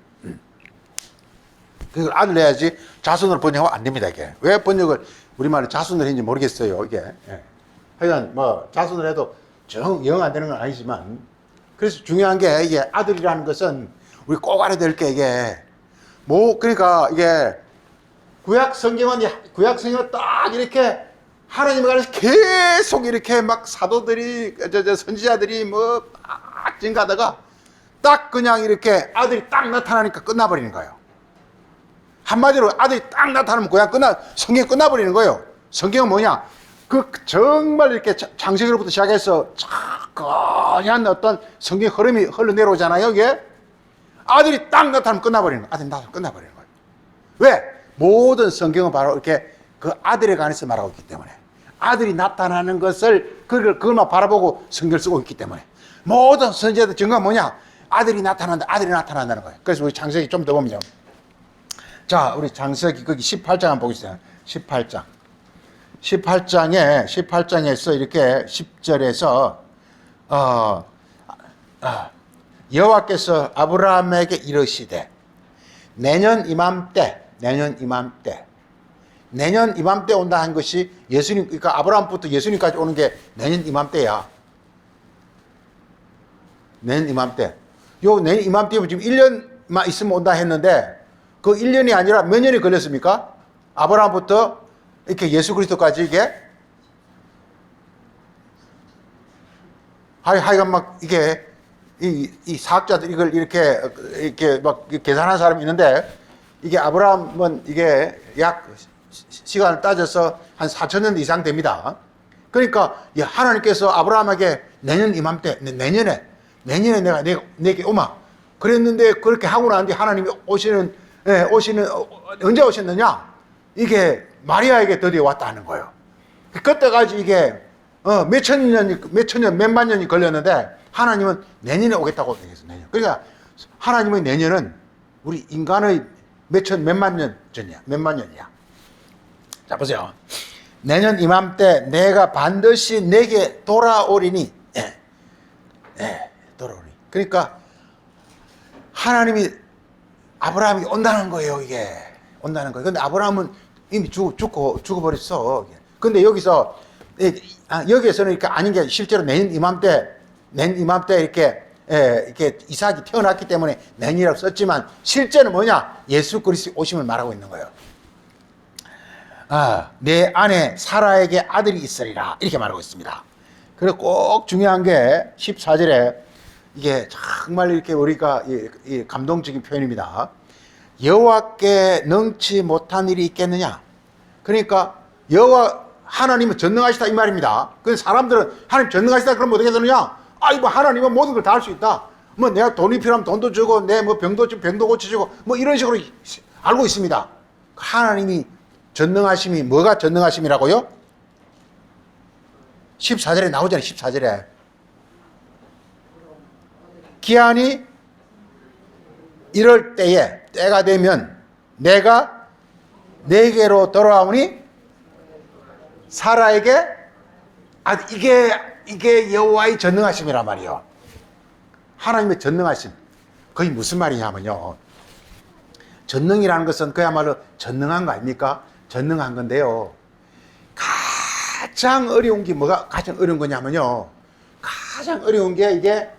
그걸 아들 내야지 자손으로 번역하면 안 됩니다 이게. 왜 번역을 우리말로 자손으로 했는지 모르겠어요 이게. 하여간 뭐 자손으로 해도 영 안 되는 건 아니지만 그래서 중요한 게 이게 아들이라는 것은 우리 꼭 알아야 될 게 이게 그러니까 이게 구약 성경은 딱 이렇게 하나님에 관해서 계속 이렇게 막 사도들이 선지자들이 뭐 막 증가하다가 딱 그냥 이렇게 아들이 딱 나타나니까 끝나버리는 거예요. 한마디로 아들이 딱 나타나면 성경이 끝나버리는 거예요. 성경은 뭐냐? 정말 이렇게 창세기로부터 시작해서 그냥 어떤 성경 흐름이 흘러내려오잖아요, 이게. 아들이 딱 나타나면 끝나버리는 거예요. 아들이 나타나면 끝나버리는 거예요. 왜? 모든 성경은 바로 이렇게 그 아들에 관해서 말하고 있기 때문에. 아들이 나타나는 것을, 그걸만 바라보고 성경을 쓰고 있기 때문에. 모든 선지자들 증거가 뭐냐? 아들이 나타난다는 거예요. 그래서 우리 창세기 좀 더 보면요. 자, 우리 창세기 거기 18장 한번 보겠습니다. 18장에서 이렇게 10절에서 여호와께서 아브라함에게 이르시되 내년 이맘때 온다 한 것이 예수님, 그러니까 아브라함부터 예수님까지 오는 게 내년 이맘때야. 내년 이맘때. 내년 이맘때면 지금 1년만 있으면 온다 했는데 그 1년이 아니라 몇 년이 걸렸습니까? 아브라함부터 이렇게 예수 그리스도까지 이게 하여간 막 이게 이 사학자들 이걸 이렇게 막 계산하는 사람이 있는데 이게 아브라함은 이게 약 시간을 따져서 한 4,000년 이상 됩니다. 그러니까 하나님께서 아브라함에게 내년 이맘때 내년에 내가 내게 오마 그랬는데 그렇게 하고 난 뒤 하나님이 오시는 언제 오셨느냐? 이게 마리아에게 드디어 왔다는 거예요. 그때까지 이게 몇만 년이 걸렸는데 하나님은 내년에 오겠다고 얘기했어요. 내년. 그러니까 하나님의 내년은 우리 인간의 몇만 년 전이야. 몇만 년이야. 자 보세요. 내년 이맘때 내가 반드시 내게 돌아오리니. 돌아오리. 그러니까 하나님이 아브라함이 온다는 거예요. 이게 온다는 거예요. 근데 아브라함은 이미 죽어버렸어. 근데 여기서는 그러니까 아닌 게 실제로 내년 이맘때 이렇게 이삭이 태어났기 때문에 내년이라고 썼지만 실제는 뭐냐? 예수 그리스도 오심을 말하고 있는 거예요. 내 아내 사라에게 아들이 있으리라 이렇게 말하고 있습니다. 그리고 꼭 중요한 게 14절에 이게 정말 이렇게 우리가 이 감동적인 표현입니다. 여호와께 능치 못한 일이 있겠느냐. 그러니까 여호와 하나님은 전능하시다 이 말입니다. 그 사람들은 하나님 전능하시다 그러면 어떻게 되느냐? 아이고 하나님은 모든 걸 다 할 수 있다. 뭐 내가 돈이 필요하면 돈도 주고 내 뭐 병도 주고 병도 고쳐주고 뭐 이런 식으로 알고 있습니다. 하나님이 전능하심이 뭐가 전능하심이라고요? 14절에 나오잖아요. 14절에 기한이 이럴 때에 때가 되면 내가 내게로 돌아오니 사라에게 이게 여호와의 전능하심이란 말이에요. 하나님의 전능하심. 그게 무슨 말이냐면요. 전능이라는 것은 그야말로 전능한 거 아닙니까? 전능한 건데요. 가장 어려운 게 뭐가 가장 어려운 거냐면요. 가장 어려운 게 이게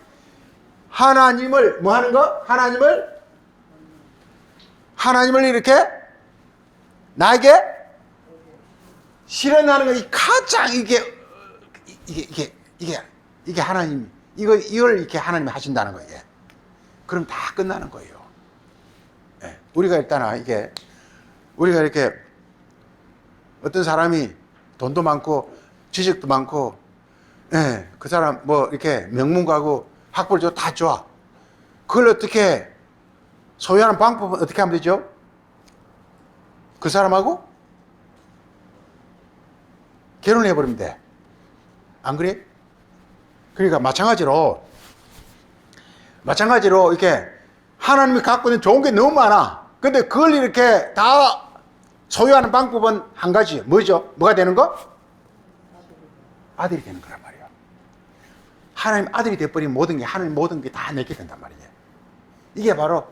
하나님을 뭐 하는 거? 하나님을 이렇게 나에게 실현하는 것이 가장 이게 하나님 이걸 이렇게 하나님이 하신다는 거예요. 그럼 다 끝나는 거예요. 네. 우리가 일단 우리가 이렇게 어떤 사람이 돈도 많고 지식도 많고 그 사람 뭐 이렇게 명문가고 학벌도 다 좋아. 그걸 어떻게 소유하는 방법은 어떻게 하면 되죠? 그 사람하고 결혼해버리면 돼. 안 그래? 그러니까 마찬가지로 이렇게 하나님이 갖고 있는 좋은 게 너무 많아. 근데 그걸 이렇게 다 소유하는 방법은 한 가지. 뭐죠? 뭐가 되는 거? 아들이 되는 거란 말이에요. 하나님 아들이 돼버리면 하나님 모든 게 다 내게 된단 말이에요. 이게 바로,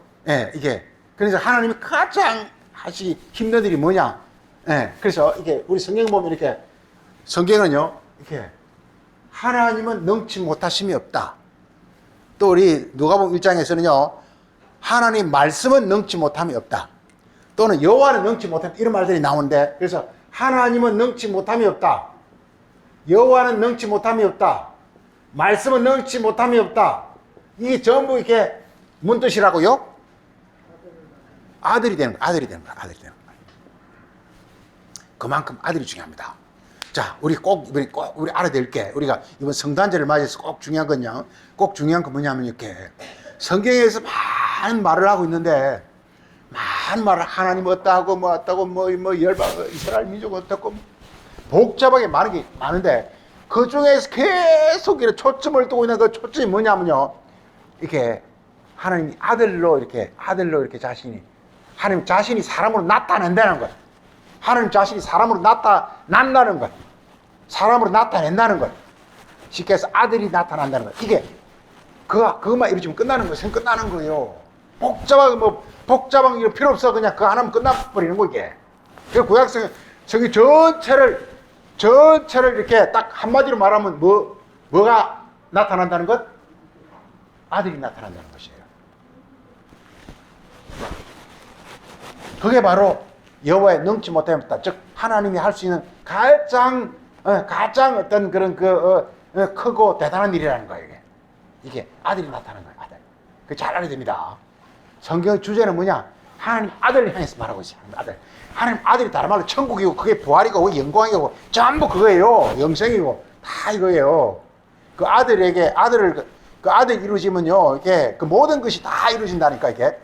그래서 하나님이 가장 하시기 힘든 일이 뭐냐? 그래서 이게 우리 성경 보면 이렇게, 성경은요, 이렇게, 하나님은 능치 못하심이 없다. 또 우리 누가복음 1장에서는요, 하나님 말씀은 능치 못함이 없다. 또는 여호와는 능치 못함, 이런 말들이 나오는데, 그래서 하나님은 능치 못함이 없다. 여호와는 능치 못함이 없다. 말씀은 능치 못함이 없다. 이게 전부 이렇게 뭔 뜻이라고요? 아들이 되는 거야. 그만큼 아들이 중요합니다. 자, 우리 알아야 될 게, 우리가 이번 성탄절을 맞이해서 꼭 중요한 건요. 꼭 중요한 건 뭐냐면 이렇게 성경에서 많은 말을 하고 있는데, 많은 말을 하나님 어떠하고 뭐 어떠고 뭐 열방 이스라엘 민족 어떻고 복잡하게 많은 게 많은데, 그 중에서 계속 이렇게 초점을 두고 있는 그 초점이 뭐냐면요. 이렇게 하나님이 아들로 이렇게 하나님 자신이 사람으로 나타낸다는 것. 하나님 자신이 사람으로 나타난다는 것. 사람으로 나타낸다는 것. 쉽게 해서 아들이 나타난다는 것. 이게 그것만 이루어지면 끝나는 거예요. 복잡한 게 필요 없어. 그냥 그거 하나면 끝나버리는 거, 이게. 그 구약성이 전체를 이렇게 딱 한마디로 말하면 뭐가 나타난다는 것? 아들이 나타난다는 것이에요. 그게 바로 여호와의 능치 못함이다. 즉 하나님이 할 수 있는 가장 어떤 그런 크고 대단한 일이라는 거예요. 이게 아들이 나타나는 거예요. 아들. 그 잘 알아야 됩니다. 성경의 주제는 뭐냐? 하나님 아들을 향해서 말하고 있어요. 하나님 아들이 다른 말로 천국이고 그게 부활이고 영광이고 전부 그거예요. 영생이고 다 이거예요. 그 아들에게 그 아들 이루어지면요, 이게 그 모든 것이 다 이루어진다니까 이게.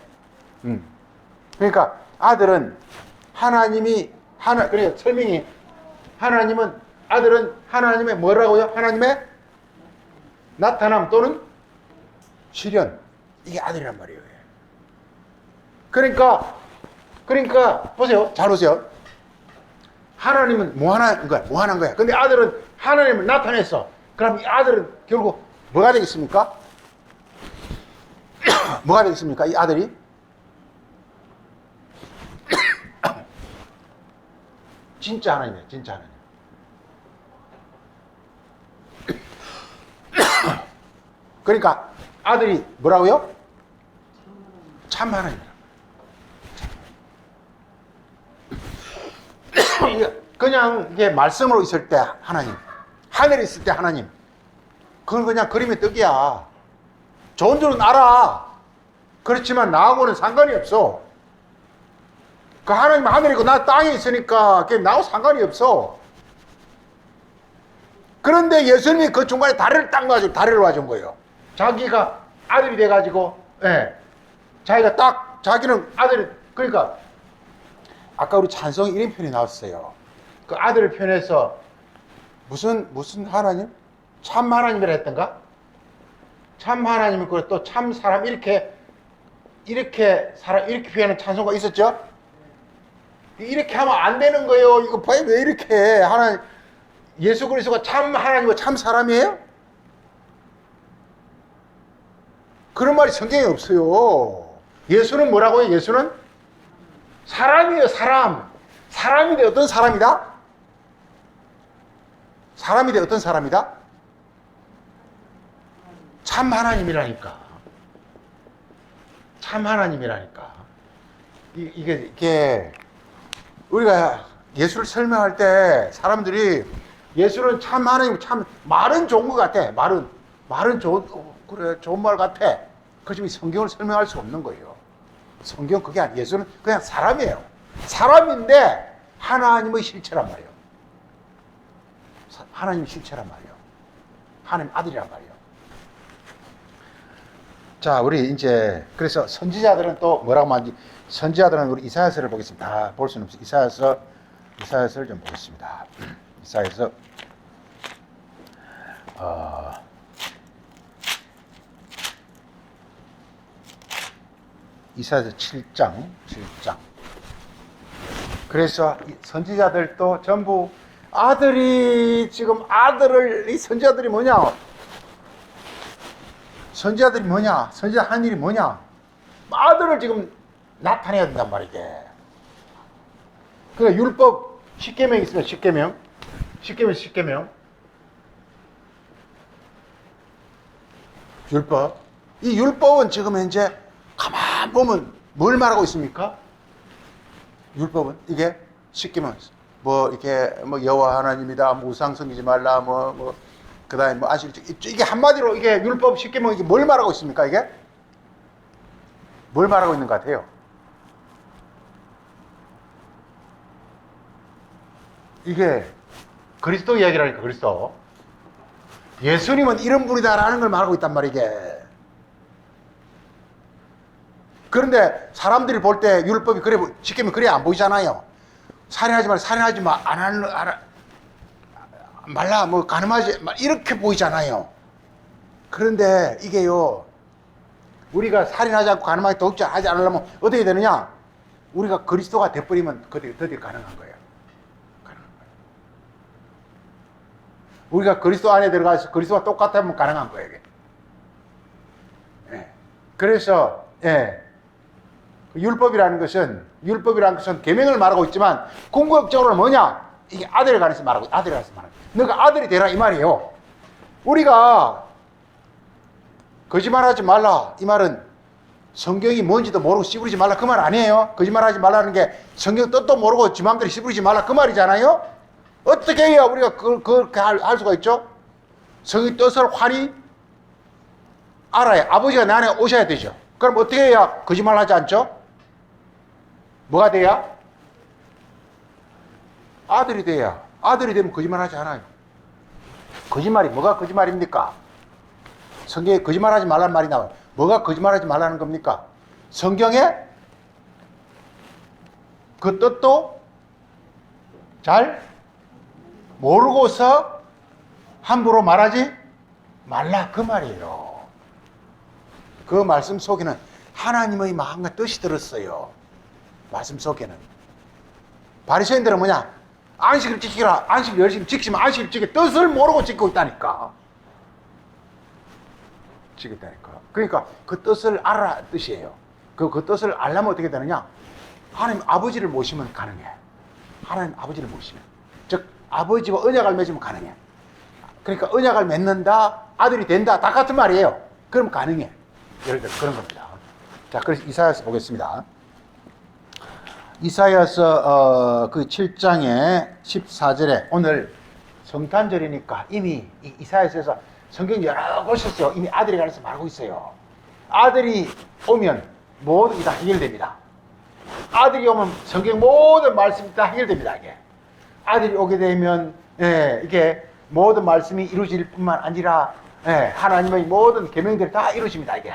그러니까 아들은 그래 설명이 아들은 하나님의 뭐라고요? 하나님의 나타남 또는 실현. 이게 아들이란 말이에요. 그러니까 보세요. 잘 보세요. 하나님은 뭐 하는 거야? 근데 아들은 하나님을 나타냈어. 그럼 이 아들은 결국 뭐가 되겠습니까? 뭐가 되겠습니까? 이 아들이? 진짜 하나님이에요. 진짜 하나님. 그러니까 아들이 뭐라고요? 참 하나님이라. 그냥 이게 말씀으로 있을 때 하나님, 하늘에 있을 때 하나님, 그건 그냥 그림의 떡이야. 좋은 줄은 알아. 그렇지만 나하고는 상관이 없어. 그 하나님 하늘이고 나 땅에 있으니까 그게 나하고 상관이 없어. 그런데 예수님이 그 중간에 다리를 딱 놔주고 다리를 놔준 거예요. 자기가 아들이 돼가지고, 예. 자기가 딱, 자기는 아들이, 그러니까, 아까 우리 찬송 1인편이 나왔어요. 그 아들을 표현해서, 무슨 하나님? 참 하나님이라 했던가? 참 하나님은 그리고 또 참 사람, 이렇게 표현하는 찬송가 있었죠? 이렇게 하면 안 되는 거예요. 이거 봐요. 왜 이렇게 해? 하나님, 예수 그리스도가 참 하나님이고 참 사람이에요? 그런 말이 성경에 없어요. 예수는 뭐라고요? 예수는 사람이에요. 사람. 사람인데 어떤 사람이다? 사람인데 어떤 사람이다? 참 하나님이라니까. 참 하나님이라니까. 이게 우리가 예수를 설명할 때 사람들이 예수는 참 하나님, 참 말은 좋은 것 같아. 말은 좋은 말 같아. 그렇지만 성경을 설명할 수 없는 거예요. 성경 그게 아니에요. 예수는 그냥 사람이에요. 사람인데 하나님의 실체란 말이에요. 하나님의 실체란 말이에요. 하나님 아들이란 말이에요. 자, 우리 이제 그래서 선지자들은 또 뭐라고 말하는지, 선지자들은 우리 이사야서를 보겠습니다. 다 볼 수는 없어요. 이사야서를 좀 보겠습니다. 이사야서 이사야서 7장. 그래서 선지자들도 전부 이 선지자들이 뭐냐? 선지자 한 일이 뭐냐? 아들을 지금 나타내야 된단 말이게. 그러니까 율법 10계명 있으면 10계명. 율법. 이 율법은 지금 현재 가만 보면 뭘 말하고 있습니까? 율법은 이게 10계명. 여호와 하나님이다. 우상 섬기지 말라. 그다음에 이게 한마디로 이게 율법 10계명 이게 뭘 말하고 있습니까? 이게 뭘 말하고 있는 것 같아요? 이게 그리스도 이야기라니까. 그리스도. 예수님은 이런 분이다라는 걸 말하고 있단 말이게. 그런데 사람들이 볼 때 율법이 그래 10계명 그래 안 보이잖아요. 살인하지 마, 말라, 가늠하지 마, 이렇게 보이잖아요. 그런데 이게요, 우리가 살인하지 않고 가늠하게 도둑질하지 않으려면 어떻게 되느냐? 우리가 그리스도가 돼버리면 그들이 가능한 거예요. 우리가 그리스도 안에 들어가서 그리스도와 똑같으면 가능한 거예요, 이게. 예. 그래서, 율법이라는 것은 계명을 말하고 있지만 궁극적으로는 뭐냐? 이게 아들에 관해서 말하고 너가 아들이 되라 이 말이에요. 우리가 거짓말하지 말라 이 말은 성경이 뭔지도 모르고 씨부리지 말라 그 말 아니에요. 거짓말하지 말라는 게 성경 뜻도 모르고 지 마음대로 씨부리지 말라 그 말이잖아요. 어떻게 해야 우리가 그렇게 할 수가 있죠? 성의 뜻을 환히 알아야 아버지가 내 안에 오셔야 되죠. 그럼 어떻게 해야 거짓말하지 않죠? 뭐가 돼야? 아들이 돼야. 아들이 되면 거짓말하지 않아요. 뭐가 거짓말입니까? 성경에 거짓말하지 말라는 말이 나와요. 뭐가 거짓말하지 말라는 겁니까? 성경에 그 뜻도 잘 모르고서 함부로 말하지 말라 그 말이에요. 그 말씀 속에는 하나님의 마음과 뜻이 들었어요. 말씀 속에는. 바리새인들은 뭐냐? 안식을 지키라. 안식을 열심히 지키면 안식을 지키 뜻을 모르고 지키고 있다니까. 그러니까 그 뜻을 알아 뜻이에요. 그 뜻을 알려면 어떻게 되느냐? 하나님 아버지를 모시면 가능해. 하나님 아버지를 모시면. 즉 아버지와 언약을 맺으면 가능해. 그러니까 언약을 맺는다, 아들이 된다, 다 같은 말이에요. 그럼 가능해. 예를 들어 그런 겁니다. 자, 그래서 이사야서 보겠습니다. 이사야서 그 7장의 14절에 오늘 성탄절이니까 이미 이사야서에서 성경 여러 곳에서 이미 아들에 관해서 말하고 있어요. 아들이 오면 모든 게 다 해결됩니다. 아들이 오면 성경 모든 말씀이 다 해결됩니다. 이게 아들이 오게 되면 이게 모든 말씀이 이루어질 뿐만 아니라 하나님의 모든 계명들이 다 이루어집니다. 이게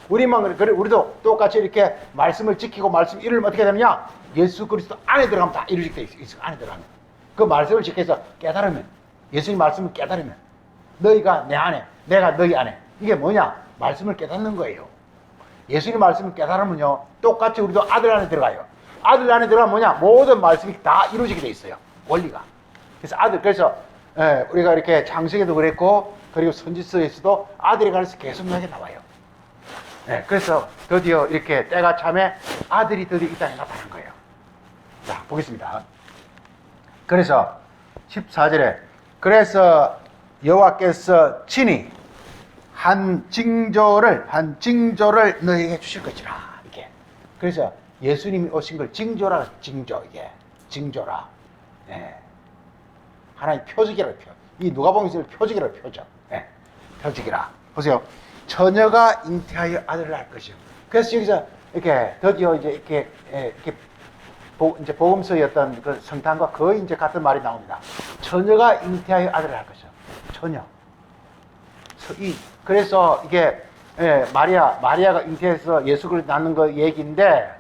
우리만 그래 우리도 똑같이 이렇게 말씀을 지키고 말씀 이루면 어떻게 되느냐? 예수 그리스도 안에 들어가면 다 이루어지게 돼 있어. 안에 들어가면 그 말씀을 지켜서 깨달으면 예수님 말씀을 깨달으면 너희가 내 안에 내가 너희 안에 이게 뭐냐? 말씀을 깨닫는 거예요. 예수님 말씀을 깨달으면요 똑같이 우리도 아들 안에 들어가요. 아들 안에 들어가면 뭐냐? 모든 말씀이 다 이루어지게 돼 있어요. 원리가. 그래서 우리가 이렇게 창세기도 그랬고 그리고 선지서에서도 아들에 관해서 계속 이야기 나와요. 그래서 드디어 이렇게 때가 참에 아들이 드디어 이 땅에 나타난 거예요. 자, 보겠습니다. 그래서 14절에 그래서 여호와께서 친히 한 징조를 너희에게 주실 것이라. 이렇게. 그래서 예수님이 오신 걸 징조라. 징조. 이게 징조라. 하나의 표적이라. 이 누가복음에서 표적이라. 표적. 표적이라. 보세요. 처녀가 잉태하여 아들을 낳을 것이요. 그래서 여기서 이렇게 드디어 이제 이렇게 이제 복음서였던 그 성탄과 거의 이제 같은 말이 나옵니다. 처녀가 잉태하여 아들을 낳을 것이요. 처녀. 그래서 이게 마리아가 잉태해서 예수 그리스도 낳는 거 얘기인데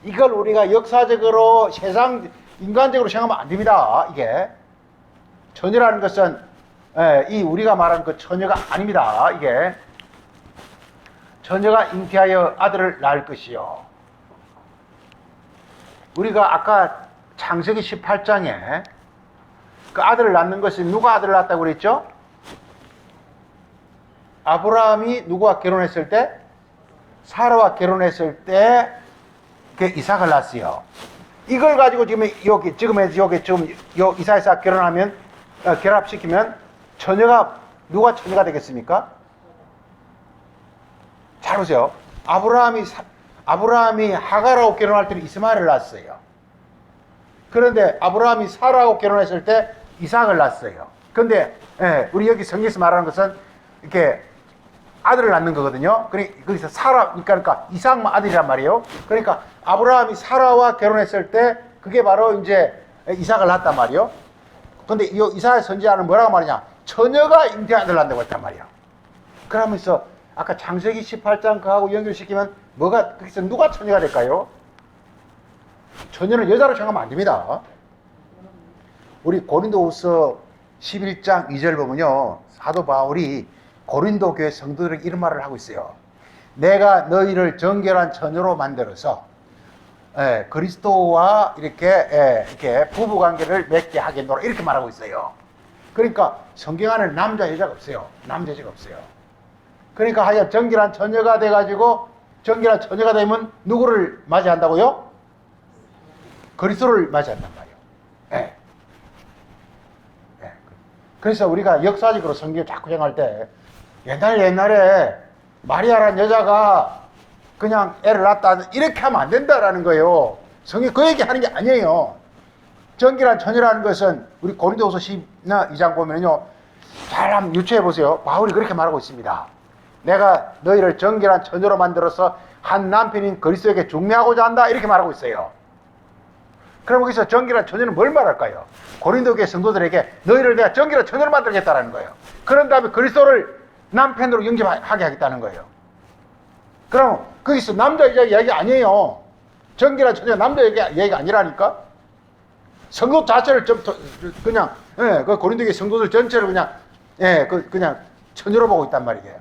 이걸 우리가 역사적으로 세상 인간적으로 생각하면 안 됩니다. 이게 처녀라는 것은 이 우리가 말하는 그 처녀가 아닙니다. 이게 처녀가 잉태하여 아들을 낳을 것이요. 우리가 아까 창세기 18장에 그 아들을 낳는 것이 누가 아들을 낳았다고 그랬죠? 아브라함이 누구와 결혼했을 때? 사라와 결혼했을 때 그 이삭을 낳았어요. 이걸 가지고 지금 여기 지금 이삭 결혼하면 결합시키면 처녀가 누가 처녀가 되겠습니까? 잘 보세요. 아브라함이 하갈하고 결혼할 때는 이스마엘을 낳았어요. 그런데 아브라함이 사라하고 결혼했을 때 이삭을 낳았어요. 그런데 우리 여기 성경에서 말하는 것은 이렇게 아들을 낳는 거거든요. 거기서 사라, 그러니까 이삭만 아들이란 말이에요. 그러니까 아브라함이 사라와 결혼했을 때 그게 바로 이제 이삭을 낳았단 말이에요. 근데 이 이삭의 선지자는 뭐라고 말하냐? 처녀가 잉태한 아들을 낳는다고 했단 말이에요. 그러면서 아까 창세기 18장 그하고 연결시키면 거기서 누가 처녀가 될까요? 처녀는 여자로 생각하면 안 됩니다. 우리 고린도후서 11장 2절 보면요. 사도 바울이 고린도 교회 성도들에게 이런 말을 하고 있어요. 내가 너희를 정결한 처녀로 만들어서 그리스도와 이렇게 부부 관계를 맺게 하겠노라 이렇게 말하고 있어요. 그러니까 성경 안에 남자 여자가 없어요. 남자 여자가 없어요. 그러니까 하여 정결한 처녀가 돼가지고 정결한 처녀가 되면 누구를 맞이한다고요? 그리스도를 맞이한단 말이에요. 그래서 우리가 역사적으로 성경을 자꾸 생각할 때 옛날에 마리아라는 여자가 그냥 애를 낳았다 이렇게 하면 안 된다라는 거예요. 성경이 그 얘기 하는 게 아니에요. 정결한 처녀라는 것은 우리 고린도후서 12장 보면요. 잘 한번 유추해 보세요. 바울이 그렇게 말하고 있습니다. 내가 너희를 정결한 처녀로 만들어서 한 남편인 그리스도에게 중매하고자 한다 이렇게 말하고 있어요. 그럼 거기서 정결한 처녀는 뭘 말할까요? 고린도교회 성도들에게 너희를 내가 정결한 처녀로 만들겠다라는 거예요. 그런 다음에 그리스도를 남편으로 영접하게 하겠다는 거예요. 그럼 거기서 남자 여자 이야기 아니에요. 정결한 처녀 남자 여자 이야기가 아니라니까. 성도 자체를 그냥 그 고린도교회 성도들 전체를 그냥 처녀로 보고 있단 말이에요.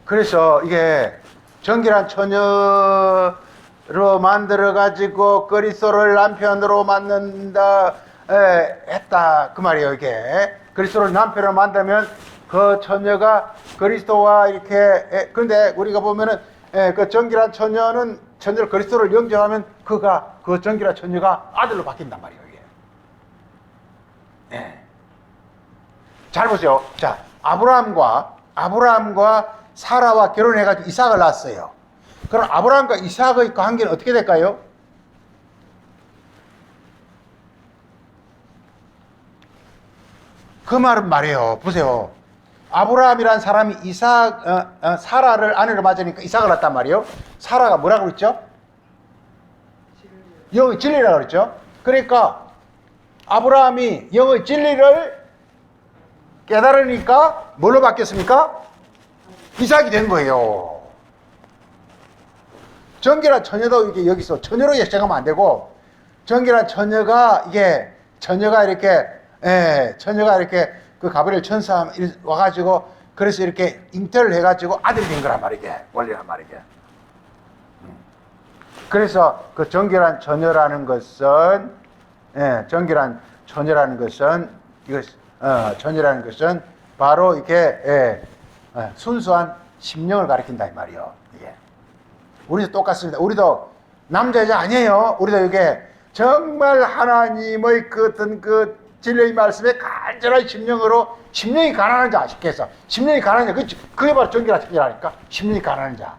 그래서 이게 정결한 처녀로 만들어가지고 그리스도를 남편으로 만든다 했다 그 말이에요. 이게 그리스도를 남편으로 만들면 그 처녀가 그리스도와 이렇게 그런데 우리가 보면은 그 정결한 처녀를 그리스도를 영접하면 그 정결한 처녀가 아들로 바뀐단 말이에요. 이게. 잘 보세요. 자, 아브라함과 사라와 결혼해가지고 이삭을 낳았어요. 그럼 아브라함과 이삭의 관계는 어떻게 될까요? 그 말은 말이에요. 보세요. 아브라함이라는 사람이 사라를 아내로 맞으니까 이삭을 낳았단 말이에요. 사라가 뭐라고 그랬죠? 영의 진리라고 그랬죠. 그러니까 아브라함이 영의 진리를 깨달으니까 뭘로 바뀌었습니까? 이삭이 된 거예요. 정결한 처녀도 이게 여기서 처녀로 생각하면 안 되고, 정결한 처녀가 이렇게 그 가브리엘 천사 와가지고 그래서 이렇게 잉태를 해가지고 아들이 된 거란 말이게, 원리란 말이게. 그래서 그 정결한 처녀라는 것은 처녀라는 것은 바로 이렇게 순수한 심령을 가리킨다 이 말이요. 이게 우리도 똑같습니다. 우리도 남자 여자 아니에요. 우리도 이게 정말 하나님의 그 어떤 그 진리의 말씀에 간절한 심령으로, 심령이 가난한 자, 쉽게 해서 심령이 가난한 자, 그게 바로 정결한 처녀라니까. 심령이 가난한 자,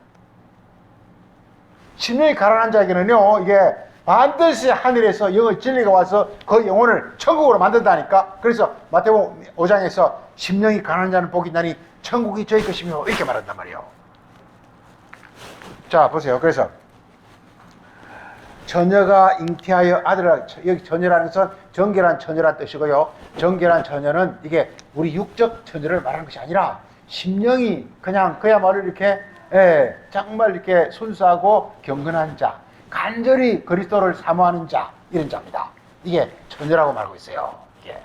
심령이 가난한 자에게는요, 이게 반드시 하늘에서 영의 진리가 와서 그 영혼을 천국으로 만든다니까. 그래서 마태복음 5장에서 심령이 가난한 자는 복이 있나니 천국이 저희 것이며 이렇게 말한단 말이에요. 자, 보세요. 그래서 처녀가 잉태하여 아들을, 여기 처녀라는 것은 정결한 처녀란 뜻이고요. 정결한 처녀는 이게 우리 육적 처녀를 말하는 것이 아니라 심령이 그냥 그야말로 이렇게 정말 이렇게 순수하고 경건한 자, 간절히 그리스도를 사모하는 자, 이런 자입니다. 이게 처녀라고 말하고 있어요. 이게.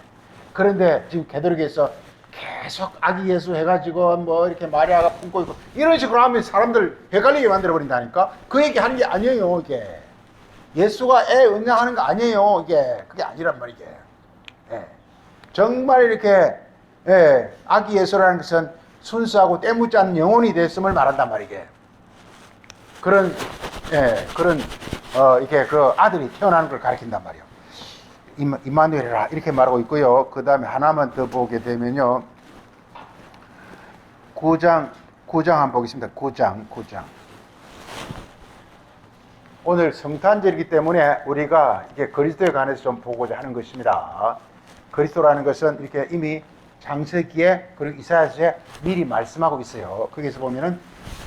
그런데 지금 개도릭에서 계속 아기 예수 해가지고 뭐 이렇게 마리아가 품고 있고 이런 식으로 하면 사람들 헷갈리게 만들어 버린다니까. 그 얘기 하는 게 아니에요. 이게 예수가 애 응양하는 거 아니에요. 이게 그게 아니란 말이게. 정말 이렇게 아기 예수라는 것은 순수하고 때묻지 않는 영혼이 됐음을 말한단 말이게. 이렇게 그 아들이 태어나는 걸 가리킨단 말이에요. 임마누엘이라 이렇게 말하고 있고요. 그 다음에 하나만 더 보게 되면요. 9장 한번 보겠습니다. 9장. 오늘 성탄절이기 때문에 우리가 이게 그리스도에 관해서 좀 보고자 하는 것입니다. 그리스도라는 것은 이렇게 이미 창세기에 그리고 이사야서에 미리 말씀하고 있어요. 거기서 보면은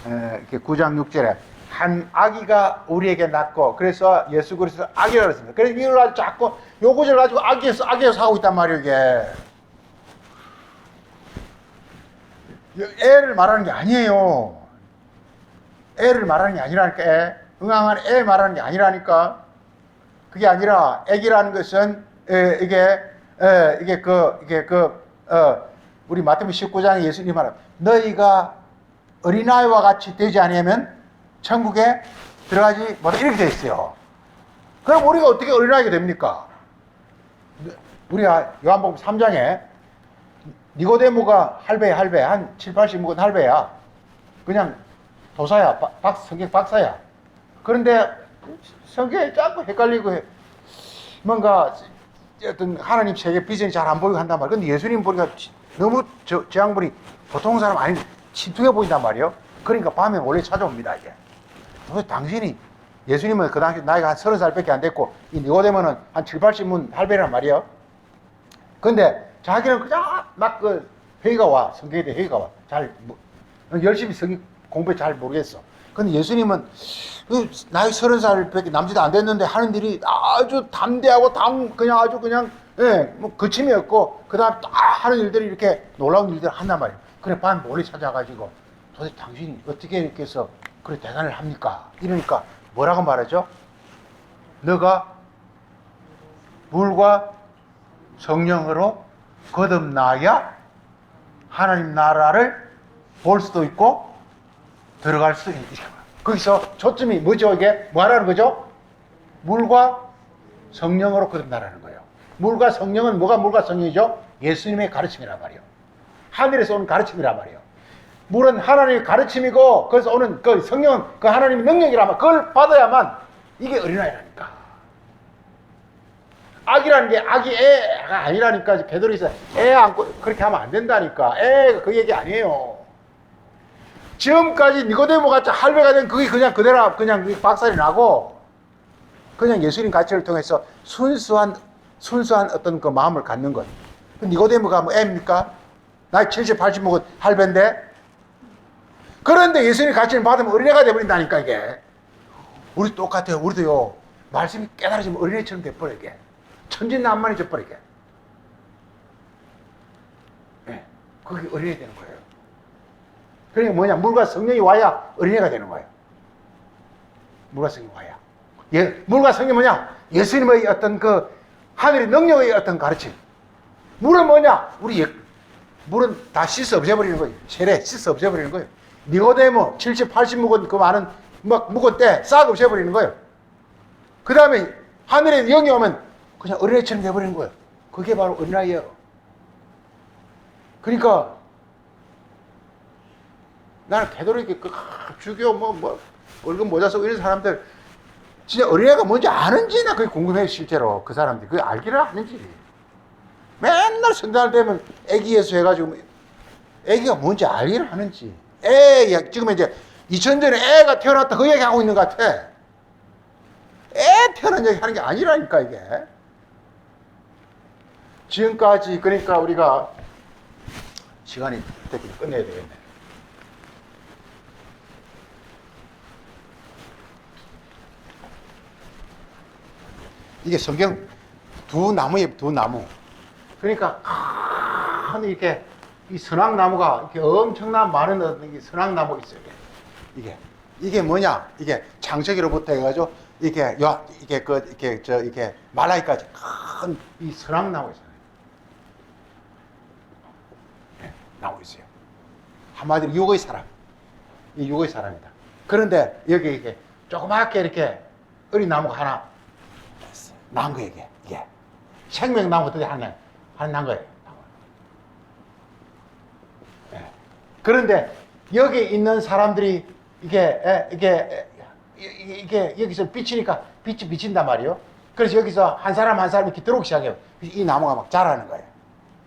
이렇게 9장 6절에 한 아기가 우리에게 낳고, 그래서 예수 그리스도 아기라고 했습니다. 그래서 이걸 가지고 자꾸 요 구절 가지고 아기에서 하고 있단 말이에요. 이게 애를 말하는 게 아니에요. 애를 말하는 게 아니라니까. 응앙한 애 말하는 게 아니라니까. 그게 아니라 애기라는 것은 우리 마태복음 19장에 예수님이 말합니다. 너희가 어린아이와 같이 되지 않으면 천국에 들어가지 못하, 이렇게 되어 있어요. 그럼 우리가 어떻게 어린아이가 됩니까? 우리가 요한복음 3장에 니고데모가 할배야. 한 7, 80 먹은 할배야. 그냥 도사야. 성경 박사야. 그런데 성경에 자꾸 헷갈리고 뭔가 어떤 하나님 세계 비전이 잘 안 보이고 한단 말이에요. 근데 예수님 보니까 너무 저 양반이 보통 사람 아닌 신통해 보인단 말이에요. 그러니까 밤에 몰래 찾아옵니다. 이게 도대체 당신이, 예수님은 그 당시 나이가 한 30살밖에 안 됐고 이 니고데모는 한 7, 80문 할배란 말이에요. 근데 자기는 그냥 막 그 회의가 와. 성경에 대해 회의가 와. 열심히 성경 공부해 잘 모르겠어. 근데 예수님은 나이 30살밖에 남지도 안 됐는데 하는 일이 아주 담대하고 뭐 거침이 없고, 그 다음 딱 하는 일들이 이렇게 놀라운 일들을 한단 말이에요. 그래, 밤에 몰래 찾아가지고 도대체 당신이 어떻게 이렇게 해서 그래 대단을 합니까? 이러니까 뭐라고 말하죠? 너가 물과 성령으로 거듭나야 하나님 나라를 볼 수도 있고 들어갈 수 있는. 거기서 초점이 뭐죠? 이게 뭐 하라는 거죠? 물과 성령으로 거듭나라는 거예요. 물과 성령은 뭐가 물과 성령이죠? 예수님의 가르침이란 말이에요. 하늘에서 오는 가르침이란 말이에요. 물은 하나님의 가르침이고, 그래서 오는 그 성령은 그 하나님의 능력이라면 그걸 받아야만 이게 어린아이라니까. 아기라는 게 애가 아니라니까. 베드로에서 애 안고 그렇게 하면 안 된다니까. 애가 그 얘기 아니에요. 지금까지 니고데모 같이 할배가 된 그게 그냥 그대로 그냥 박살이 나고, 그냥 예수님 가르침을 통해서 순수한 어떤 그 마음을 갖는 것. 니고데모가 뭐 애입니까? 나이 70, 80 먹은 할배인데. 그런데 예수님의 가르침을 받으면 어린애가 돼버린다니까, 이게. 우리 똑같아요. 우리도요, 말씀이 깨달아지면 어린애처럼 돼버려, 이게. 천진난만이 돼버려, 이게. 네, 그게 어린애 되는 거예요. 그러니까 뭐냐, 물과 성령이 와야 어린애가 되는 거예요. 물과 성령이 와야. 물과 성령이 뭐냐? 예수님의 어떤 그 하늘의 능력의 어떤 가르침. 물은 뭐냐? 물은 다 씻어 없애버리는 거예요. 세례 씻어 없애버리는 거예요. 니고데모 70, 80 묵은 그 많은 묵은 때 싹 없애버리는 거예요. 그 다음에 하늘의 영이 오면 그냥 어린애처럼 돼버리는 거예요. 그게 바로 어린아이예요. 그러니까 나는 되도록 이렇게 주교 얼굴 모자 쓰고 이런 사람들 진짜 어린애가 뭔지 아는지 나 그게 궁금해요. 실제로 그 사람들이 그게 알기를 아는지. 맨날 성날 되면 애기 예수 해가지고 애기가 뭔지 알기를 하는지. 지금 이제 2000년에 애가 태어났다 그 얘기하고 있는 것 같아. 애 태어난 얘기 하는 게 아니라니까 이게. 지금까지 그러니까 우리가 시간이 되게 끝내야 되겠네. 이게 성경 두 나무에 두 나무. 그러니까 큰 이렇게 이 선악나무가 이렇게 엄청난 많은 어떤 선악나무 있어요. 이게 뭐냐? 이게 창세기로부터 해가지고 이게 말라기까지 큰 이 선악나무 있어요. 네, 나무 있어요. 한마디로 육의 사람. 이 육의 사람이다. 그런데 여기 이게 조그맣게 이렇게 어린 나무가 하나 난 거예요, 이게. 생명나무 어떻게 하나 난 거예요. 네. 그런데 여기 있는 사람들이 이게 여기서 비치니까 빛이 비친단 말이에요. 그래서 여기서 한 사람 한 사람 이렇게 들어오기 시작해요. 이 나무가 막 자라는 거예요.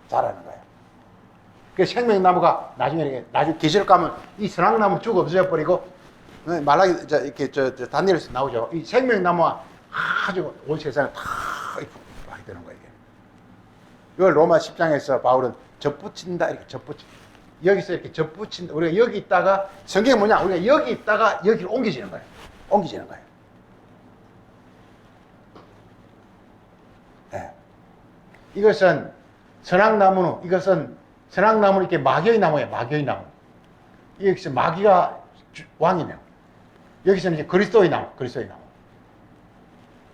자라는 거예요. 그 생명나무가 나중에 계절 가면 이 선악나무 쭉 없어져 버리고 말라기 이렇게 다니엘에서 나오죠. 이 생명나무가 아주 온 세상을 다 하게 되는 거예요. 이걸 로마 10장에서 바울은 접붙인다 이렇게 접붙인. 여기서 이렇게 접붙인다. 우리가 여기 있다가 성경이 뭐냐? 우리가 여기 있다가 여기로 옮겨지는 거예요. 옮겨지는 거예요. 네. 이것은 선악나무는 이렇게 마귀의 나무예요. 마귀의 나무. 여기서 마귀가 왕이네요. 여기서는 이제 그리스도의 나무.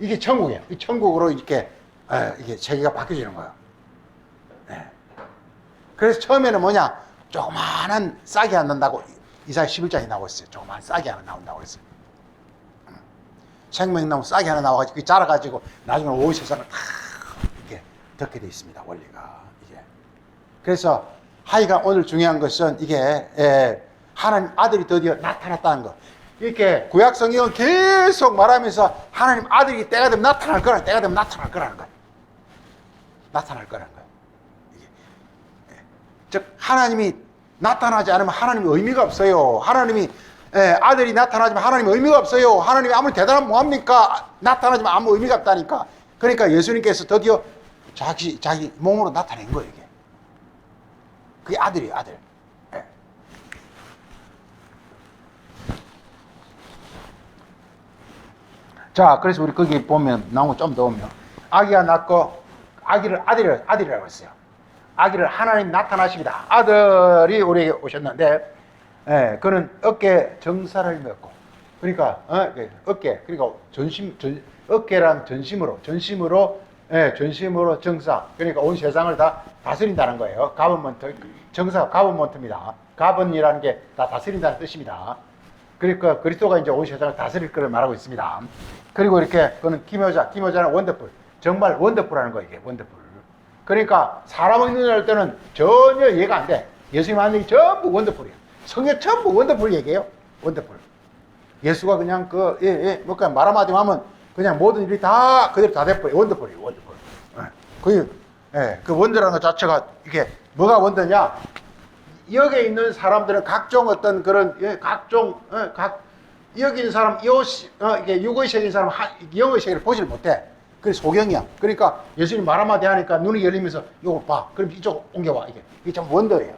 이게 천국이에요. 이 천국으로 이게 세계가 바뀌어지는 거예요. 네. 그래서 처음에는 뭐냐? 조그마한 싹이 안 난다고 이사야 11장에 나오고 있어요. 조그마한 싹이 하나 나온다고 그랬어요. 생명나무 싹이 하나 나와가지고 그게 자라가지고 나중에 온 세상을 다 이렇게 덮게 돼 있습니다. 원리가 이게. 그래서 하여간 오늘 중요한 것은 이게 하나님 아들이 드디어 나타났다는 거. 이렇게 구약 성경은 계속 말하면서 하나님 아들이 때가 되면 나타날 거라는 거예요. 나타날 거라는 거예요. 이게. 즉 하나님이 나타나지 않으면 하나님이 의미가 없어요. 하나님이 아들이 나타나지만 하나님이 의미가 없어요. 하나님이 아무리 대단하면 뭐합니까? 나타나지만 아무 의미가 없다니까. 그러니까 예수님께서 드디어 자기 몸으로 나타낸 거예요. 이게. 그게 아들이에요. 아들. 자, 그래서 우리 거기 보면 나무 좀 더 오면 아기가 낳고 아기를 아들이라고 했어요. 아기를 하나님 나타나십니다. 아들이 우리에게 오셨는데, 그는 어깨 정사를 메었고, 그러니까 어깨, 그러니까 어깨란 전심으로 정사, 그러니까 온 세상을 다 다스린다는 거예요. 가버먼트, 정사 가버먼트입니다. 가번이라는 게 다 다스린다는 뜻입니다. 그러니까 그리스도가 이제 온 세상을 다스릴 것을 말하고 있습니다. 그리고 이렇게 그는 기묘자는 원더풀, 정말 원더풀하는 거예요. 이게 원더풀. 그러니까 사람의 눈을 할 때는 전혀 이해가 안 돼. 예수님 하는 얘기 전부 원더풀이에요. 성경 전부 원더풀 얘기예요. 원더풀. 예수가 그냥 그냥 말 한마디 하면 그냥 모든 일이 다 그대로 다 돼버려요. 원더풀이에요. 원더풀. 그 원더라는 것 자체가 이게 뭐가 원더냐? 여기에 있는 사람들은 각종 어떤 그런 여기 있는 사람 이게 육의 세계인 사람 영의 세계를 보질 못해. 그게 소경이야. 그러니까 예수님 말 한마디 하니까 눈이 열리면서 이거 봐. 그럼 이쪽 옮겨와. 이게 참 원더예요.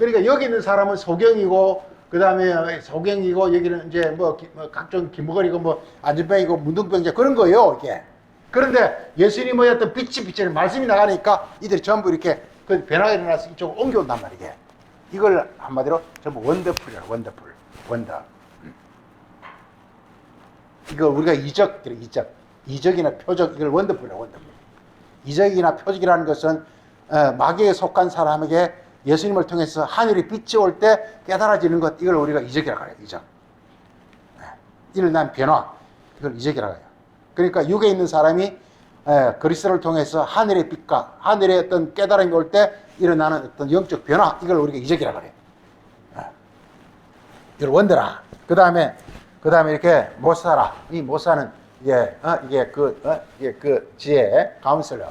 그러니까 여기 있는 사람은 소경이고, 그 다음에 소경이고, 여기는 이제 뭐 각종 김머거리고 뭐 안전병이고 문둥병자 그런 거예요, 이게. 그런데 예수님의 어떤 빛이 비치는 말씀이 나가니까 이들이 전부 이렇게 그 변화가 일어나서 이쪽으로 옮겨온단 말이에요. 이걸 한마디로 전부 원더풀이야, 원더풀. 원더. 이거 우리가 이적이나 표적, 이걸 원더풀이야, 원더풀. 이적이나 표적이라는 것은 마귀에 속한 사람에게 예수님을 통해서 하늘의 빛이 올 때 깨달아지는 것, 이걸 우리가 이적이라고 해요, 이적. 일어난 변화, 이걸 이적이라고 해요. 그러니까 육에 있는 사람이 그리스도를 통해서 하늘의 빛과 하늘의 어떤 깨달음이 올 때 일어나는 어떤 영적 변화, 이걸 우리가 이적이라고 해요. 이걸 원더라. 그 다음에 이렇게 모사라. 이 모사는 이게 그 지혜, 카운슬러.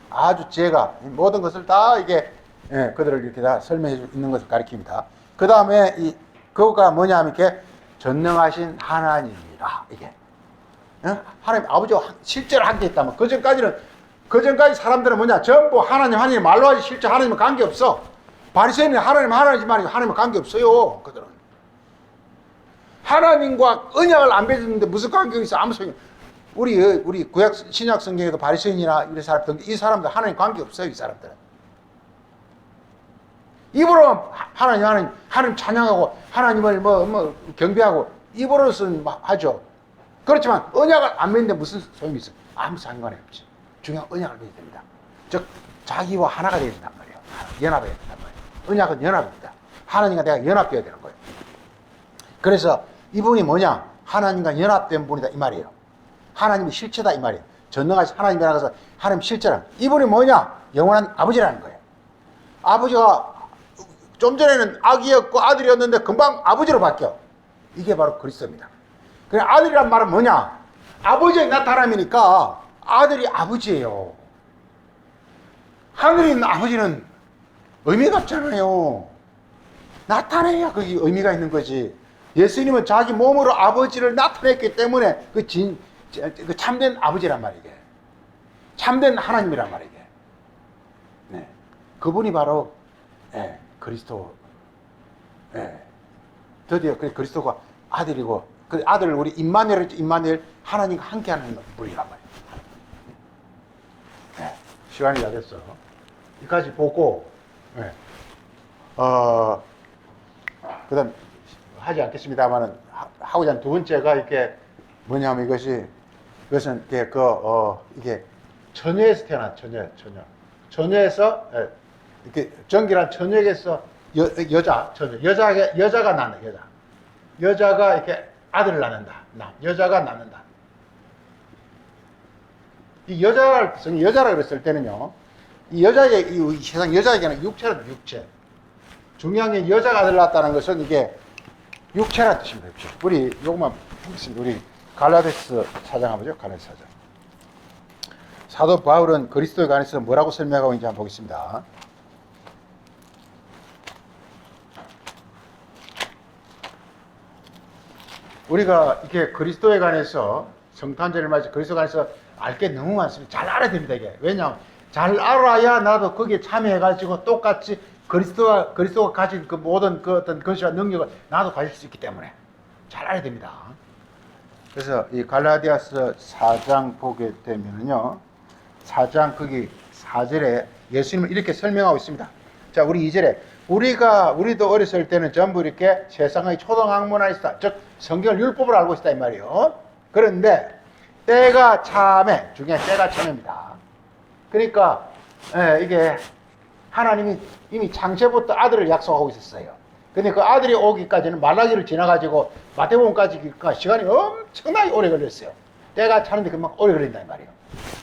아주 지혜가 모든 것을 다 이게 그들을 이렇게 다 설명해 주 있는 것을 가리킵니다. 그 다음에 그거가 뭐냐 하면 이렇게 전능하신 하나님이라, 이게. 하나님 아버지와 실제로 함께 있다면, 그 전까지 사람들은 뭐냐, 전부 하나님 말로 하지 실제 하나님은 관계없어. 바리새인은 하나님이지 말이고 하나님은 관계없어요. 그들은 하나님과 언약을 안 맺었는데 무슨 관계가 있어? 아무 소용. 우리 구약 신약 성경에도 바리새인이나 이런 사람들, 이 사람들 하나님 관계없어요. 이 사람들은 입으로 하나님 찬양하고 하나님을 뭐 경배하고 입으로는 하죠. 그렇지만 언약을 안 맺는데 무슨 소용이 있어? 아무 상관이 없지. 중요한 언약을 맺어야 됩니다. 즉 자기와 하나가 되어야 된단 말이에요. 연합해야 된단 말이에요. 언약은 연합입니다. 하나님과 내가 연합되어야 되는 거예요. 그래서 이분이 뭐냐? 하나님과 연합된 분이다 이 말이에요. 하나님이 실체다 이 말이에요. 전능하신 하나님이라고 해서 하나님 실체라는, 이분이 뭐냐? 영원한 아버지라는 거예요. 아버지가 좀 전에는 아기였고 아들이었는데 금방 아버지로 바뀌어. 이게 바로 그리스도입니다. 그래, 아들이란 말은 뭐냐? 아버지의 나타남이니까 아들이 아버지예요. 하늘에 있는 아버지는 의미가 없잖아요. 나타내야 그게 의미가 있는 거지. 예수님은 자기 몸으로 아버지를 나타냈기 때문에 그 참된 아버지란 말이게. 참된 하나님이란 말이게. 네. 그분이 바로 그리스도. 드디어 그리스도가 아들이고, 그 아들을 우리 임마누엘 하나님과 함께하는 분이란 말이에요. 시간이 다 됐어. 여기까지 보고 그다음 하지 않겠습니다만은 하고자 하는 두 번째가 이렇게 뭐냐면 이것은 이게 이게 처녀에서 태어난 처녀에서 이렇게 정결한 처녀에서 여자가 낳는 여자가 이렇게 아들을 낳는다. 여자가 낳는다. 이 여자라 그랬을 때는요, 이 세상 여자에게는 육체라는 육체. 중요한 게 여자가 아들 낳았다는 것은 이게 육체라는 뜻입니다. 육체. 우리 요것만 보겠습니다. 우리 갈라디아서 4장 한번 보죠. 갈라디아서 4장. 사도 바울은 그리스도에 관해서 뭐라고 설명하고 있는지 한번 보겠습니다. 우리가 이렇게 그리스도에 관해서 성탄절을 맞이 그리스도에 관해서 알 게 너무 많습니다. 잘 알아야 됩니다, 이게. 왜냐하면 잘 알아야 나도 거기에 참여해가지고 똑같이 그리스도가 가진 그 모든 그 어떤 것이와 능력을 나도 가질 수 있기 때문에 잘 알아야 됩니다. 그래서 이 갈라디아서 4장 보게 되면요, 4장 거기 4절에 예수님은 이렇게 설명하고 있습니다. 자, 우리 2절에 우리도 어렸을 때는 전부 이렇게 세상의 초등학문 안에 있다. 즉 성경을 율법을 알고 있다 이 말이에요. 그런데 때가 참에, 중요한 때가 참입니다. 그러니까 이게 하나님이 이미 창세부터 아들을 약속하고 있었어요. 근데 그 아들이 오기까지는 말라기를 지나가지고 마태복음까지 시간이 엄청나게 오래 걸렸어요. 때가 차는데 금방 오래 걸린다 이 말이에요.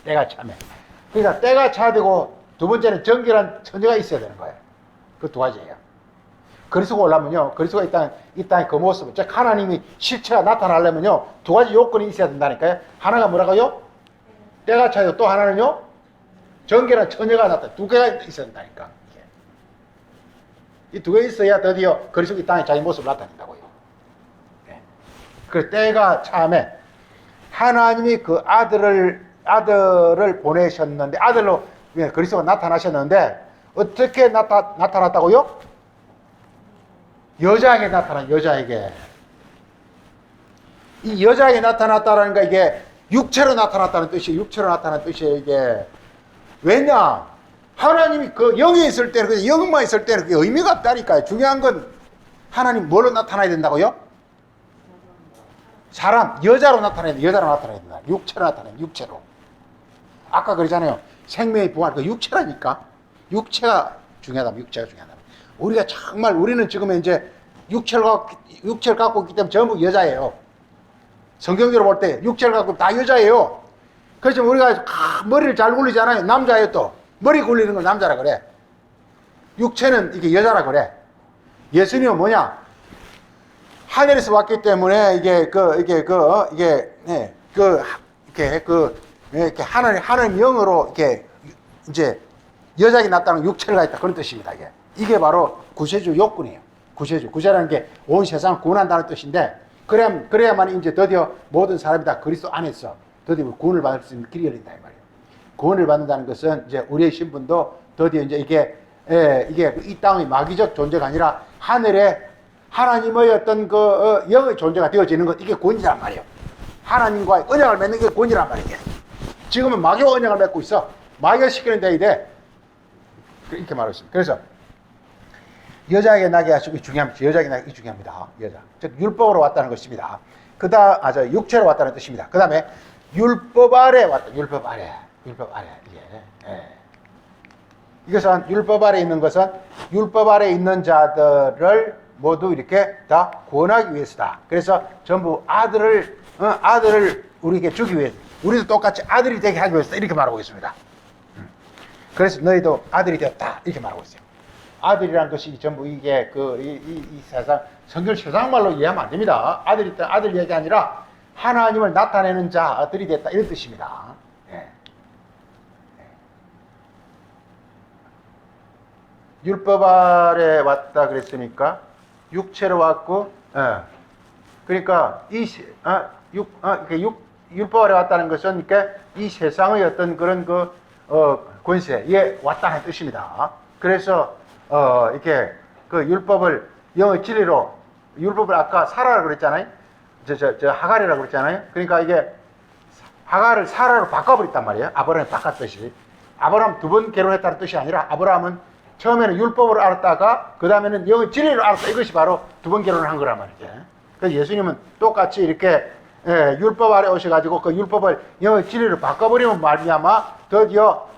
때가 참에. 그러니까 때가 차야 되고, 두 번째는 정결한 처녀가 있어야 되는 거예요. 그 두 가지예요. 그리스도가 오려면요, 그리스도가 이 땅의 그 모습, 즉 하나님이 실체가 나타나려면요, 두 가지 요건이 있어야 된다니까요. 하나가 뭐라고요? 때가 차요. 또 하나는요, 정결한 처녀가 나타나. 두 개가 있어야 된다니까. 이 두 개 있어야 드디어 그리스도 이 땅에 자기 모습을 나타낸다고요. 그 때가 참에 하나님이 그 아들을 보내셨는데, 아들로 그리스도가 나타나셨는데, 어떻게 나타났다고요? 여자에게 나타난 여자에게. 이 여자에게 나타났다라는 거 이게 육체로 나타났다는 뜻이에요. 육체로 나타난 뜻이에요, 이게. 왜냐? 하나님이 그 영에 있을 때는, 그 영만 있을 때는 그게 의미가 없다니까요. 중요한 건 하나님 뭘로 나타나야 된다고요? 사람, 여자로 나타나야 돼. 여자로 나타나야 된다. 육체로 나타나야 돼. 육체로. 아까 그러잖아요. 생명의 부활, 그 육체라니까. 육체가 중요하다. 육체가 중요하다. 우리가 정말, 우리는 지금 이제 육체를 갖고 있기 때문에 전부 여자예요. 성경적으로 볼 때 육체를 갖고 다 여자예요. 그래서 우리가 머리를 잘 굴리잖아요. 남자예요 또. 머리 굴리는 걸 남자라 그래. 육체는 이게 여자라 그래. 예수님은 뭐냐? 하늘에서 왔기 때문에 이렇게 하나님 영으로 이렇게 이제 여자에게 나타나는 육체를 가졌다 그런 뜻입니다. 이게 바로 구세주 요건이에요. 구세라는 게 온 세상을 구원한다는 뜻인데 그래야만 이제 드디어 모든 사람이 다 그리스도 안에서 드디어 구원을 받을 수 있는 길이 열린다 이 말이에요. 구원을 받는다는 것은 이제 우리의 신분도 드디어 이제 이게 이 땅의 마귀적 존재가 아니라 하늘에 하나님의 어떤 영의 존재가 되어지는 것, 이게 구원이란 말이에요. 하나님과의 언약을 맺는 게 구원이란 말이에요. 지금은 마귀와 언약을 맺고 있어. 마귀가 시키는 데에 돼. 이렇게 말하고 있습니다. 그래서 여자에게 나게 하시고 중요합니다. 여자에게 나게 중요합니다. 여자. 즉 율법으로 왔다는 것입니다. 육체로 왔다는 뜻입니다. 그 다음에 율법 아래 왔다. 율법 아래. 이것은 율법 아래 있는 것은 율법 아래 있는 자들을 모두 이렇게 다 구원하기 위해서다. 그래서 전부 아들을 우리에게 주기 위해서, 우리도 똑같이 아들이 되게 하기 위해서 이렇게 말하고 있습니다. 그래서 너희도 아들이 되었다 이렇게 말하고 있어요. 아들이라는 것이 전부 이게 이 세상 성경 세상 말로 이해하면 안 됩니다. 아들 얘기 아니라 하나님을 나타내는 자들이 됐다 이런 뜻입니다. 율법 아래 왔다 그랬으니까 육체로 왔고, 그러니까 율법 아래 왔다는 것은 그러니까 이 세상의 어떤 그런 권세에 왔다는 뜻입니다. 그래서 이렇게 그 율법을 영의 진리로, 율법을 아까 사라라고 그랬잖아요. 하갈이라고 그랬잖아요. 그러니까 이게 하갈을 사라로 바꿔버렸단 말이에요. 아브라함이 바꿨듯이. 아브라함 두 번 결혼했다는 뜻이 아니라 아브라함은 처음에는 율법을 알았다가 그 다음에는 영의 진리를 알았다. 이것이 바로 두 번 결혼을 한 거란 말이죠. 그래서 예수님은 똑같이 이렇게 율법 아래 오셔가지고 그 율법을 영의 진리로 바꿔버리면 말미암아 드디어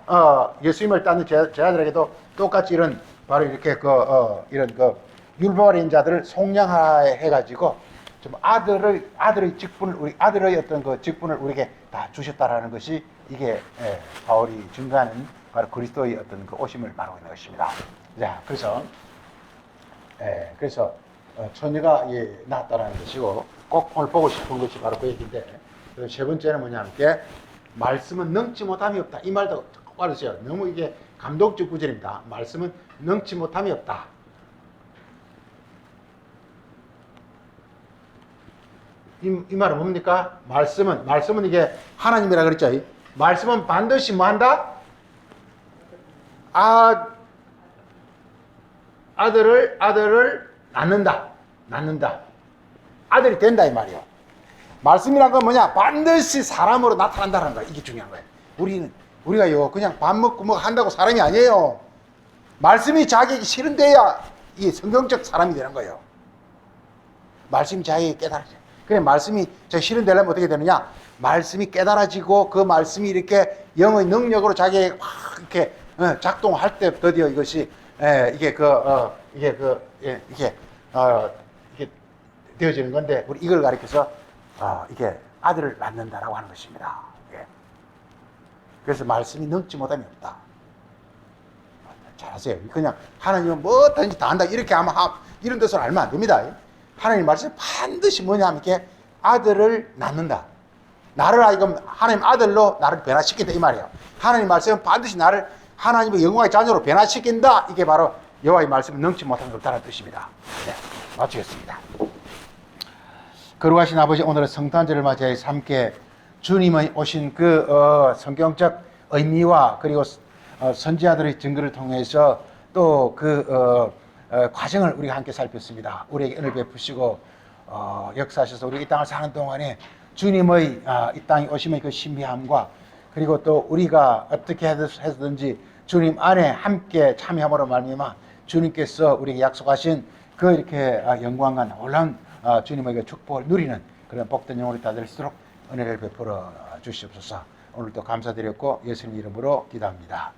예수님을 따르는 제자들에게도 똑같이 이런 바로 이렇게 이런 율법 아래 있는 자들을 속량해가지고 좀 아들의 직분을 아들의 어떤 그 직분을 우리에게 다 주셨다라는 것이 이게 바울이 증거하는 바로 그리스도의 어떤 그 오심을 말하고 있는 것입니다. 자, 그래서 처녀가 낳았다라는 것이고 꼭 오늘 보고 싶은 것이 바로 그 얘기인데, 세 번째는 뭐냐면 말씀은 능치 못함이 없다. 이 말도 꼭 알으세요. 너무 이게 감동적 구절입니다. 말씀은 능치 못함이 없다. 이 말은 뭡니까? 말씀은 이게 하나님이라 그랬죠. 말씀은 반드시 뭐 한다? 아들을 낳는다. 아들이 된다 이 말이에요. 말씀이란 건 뭐냐? 반드시 사람으로 나타난다는 거야. 이게 중요한 거예요. 우리가요 그냥 밥 먹고 뭐 한다고 사람이 아니에요. 말씀이 자기에게 실현돼야 이게 성경적 사람이 되는 거예요. 말씀이 자기에게 깨달아져. 그래 말씀이 실현되려면 어떻게 되느냐? 말씀이 깨달아지고 그 말씀이 이렇게 영의 능력으로 자기에게 확 이렇게 작동할 때 드디어 이것이 이게 되어지는 건데, 우리 이걸 가리켜서 이게 아들을 낳는다라고 하는 것입니다. 그래서 말씀이 능치 못함이 없다. 잘하세요. 그냥 하나님은 뭐든지 다 한다 이렇게 하면 이런 뜻을 알면 안 됩니다. 하나님 말씀이 반드시 뭐냐 하면 이렇게 아들을 낳는다. 나를 하여금 하나님 아들로 나를 변화시킨다 이 말이에요. 하나님 말씀은 반드시 나를 하나님의 영광의 자녀로 변화시킨다. 이게 바로 여호와의 말씀을 능치 못함이 없다는 뜻입니다. 마치겠습니다. 거룩하신 아버지, 오늘은 성탄절을 맞이해서 함께 주님의 오신 그 성경적 의미와 그리고 선지자들의 증거를 통해서 또 과정을 우리가 함께 살폈습니다. 우리에게 은혜를 베푸시고 역사하셔서 우리 이 땅을 사는 동안에 주님의 이 땅에 오심의 그 신비함과 그리고 또 우리가 어떻게 해서든지 주님 안에 함께 참여함으로 말미암아 주님께서 우리에게 약속하신 그 이렇게 영광과 놀라운 주님의 그 축복을 누리는 그런 복된 영혼이 다 될 수 있도록 은혜를 베풀어 주시옵소서. 오늘도 감사드렸고 예수님 이름으로 기도합니다.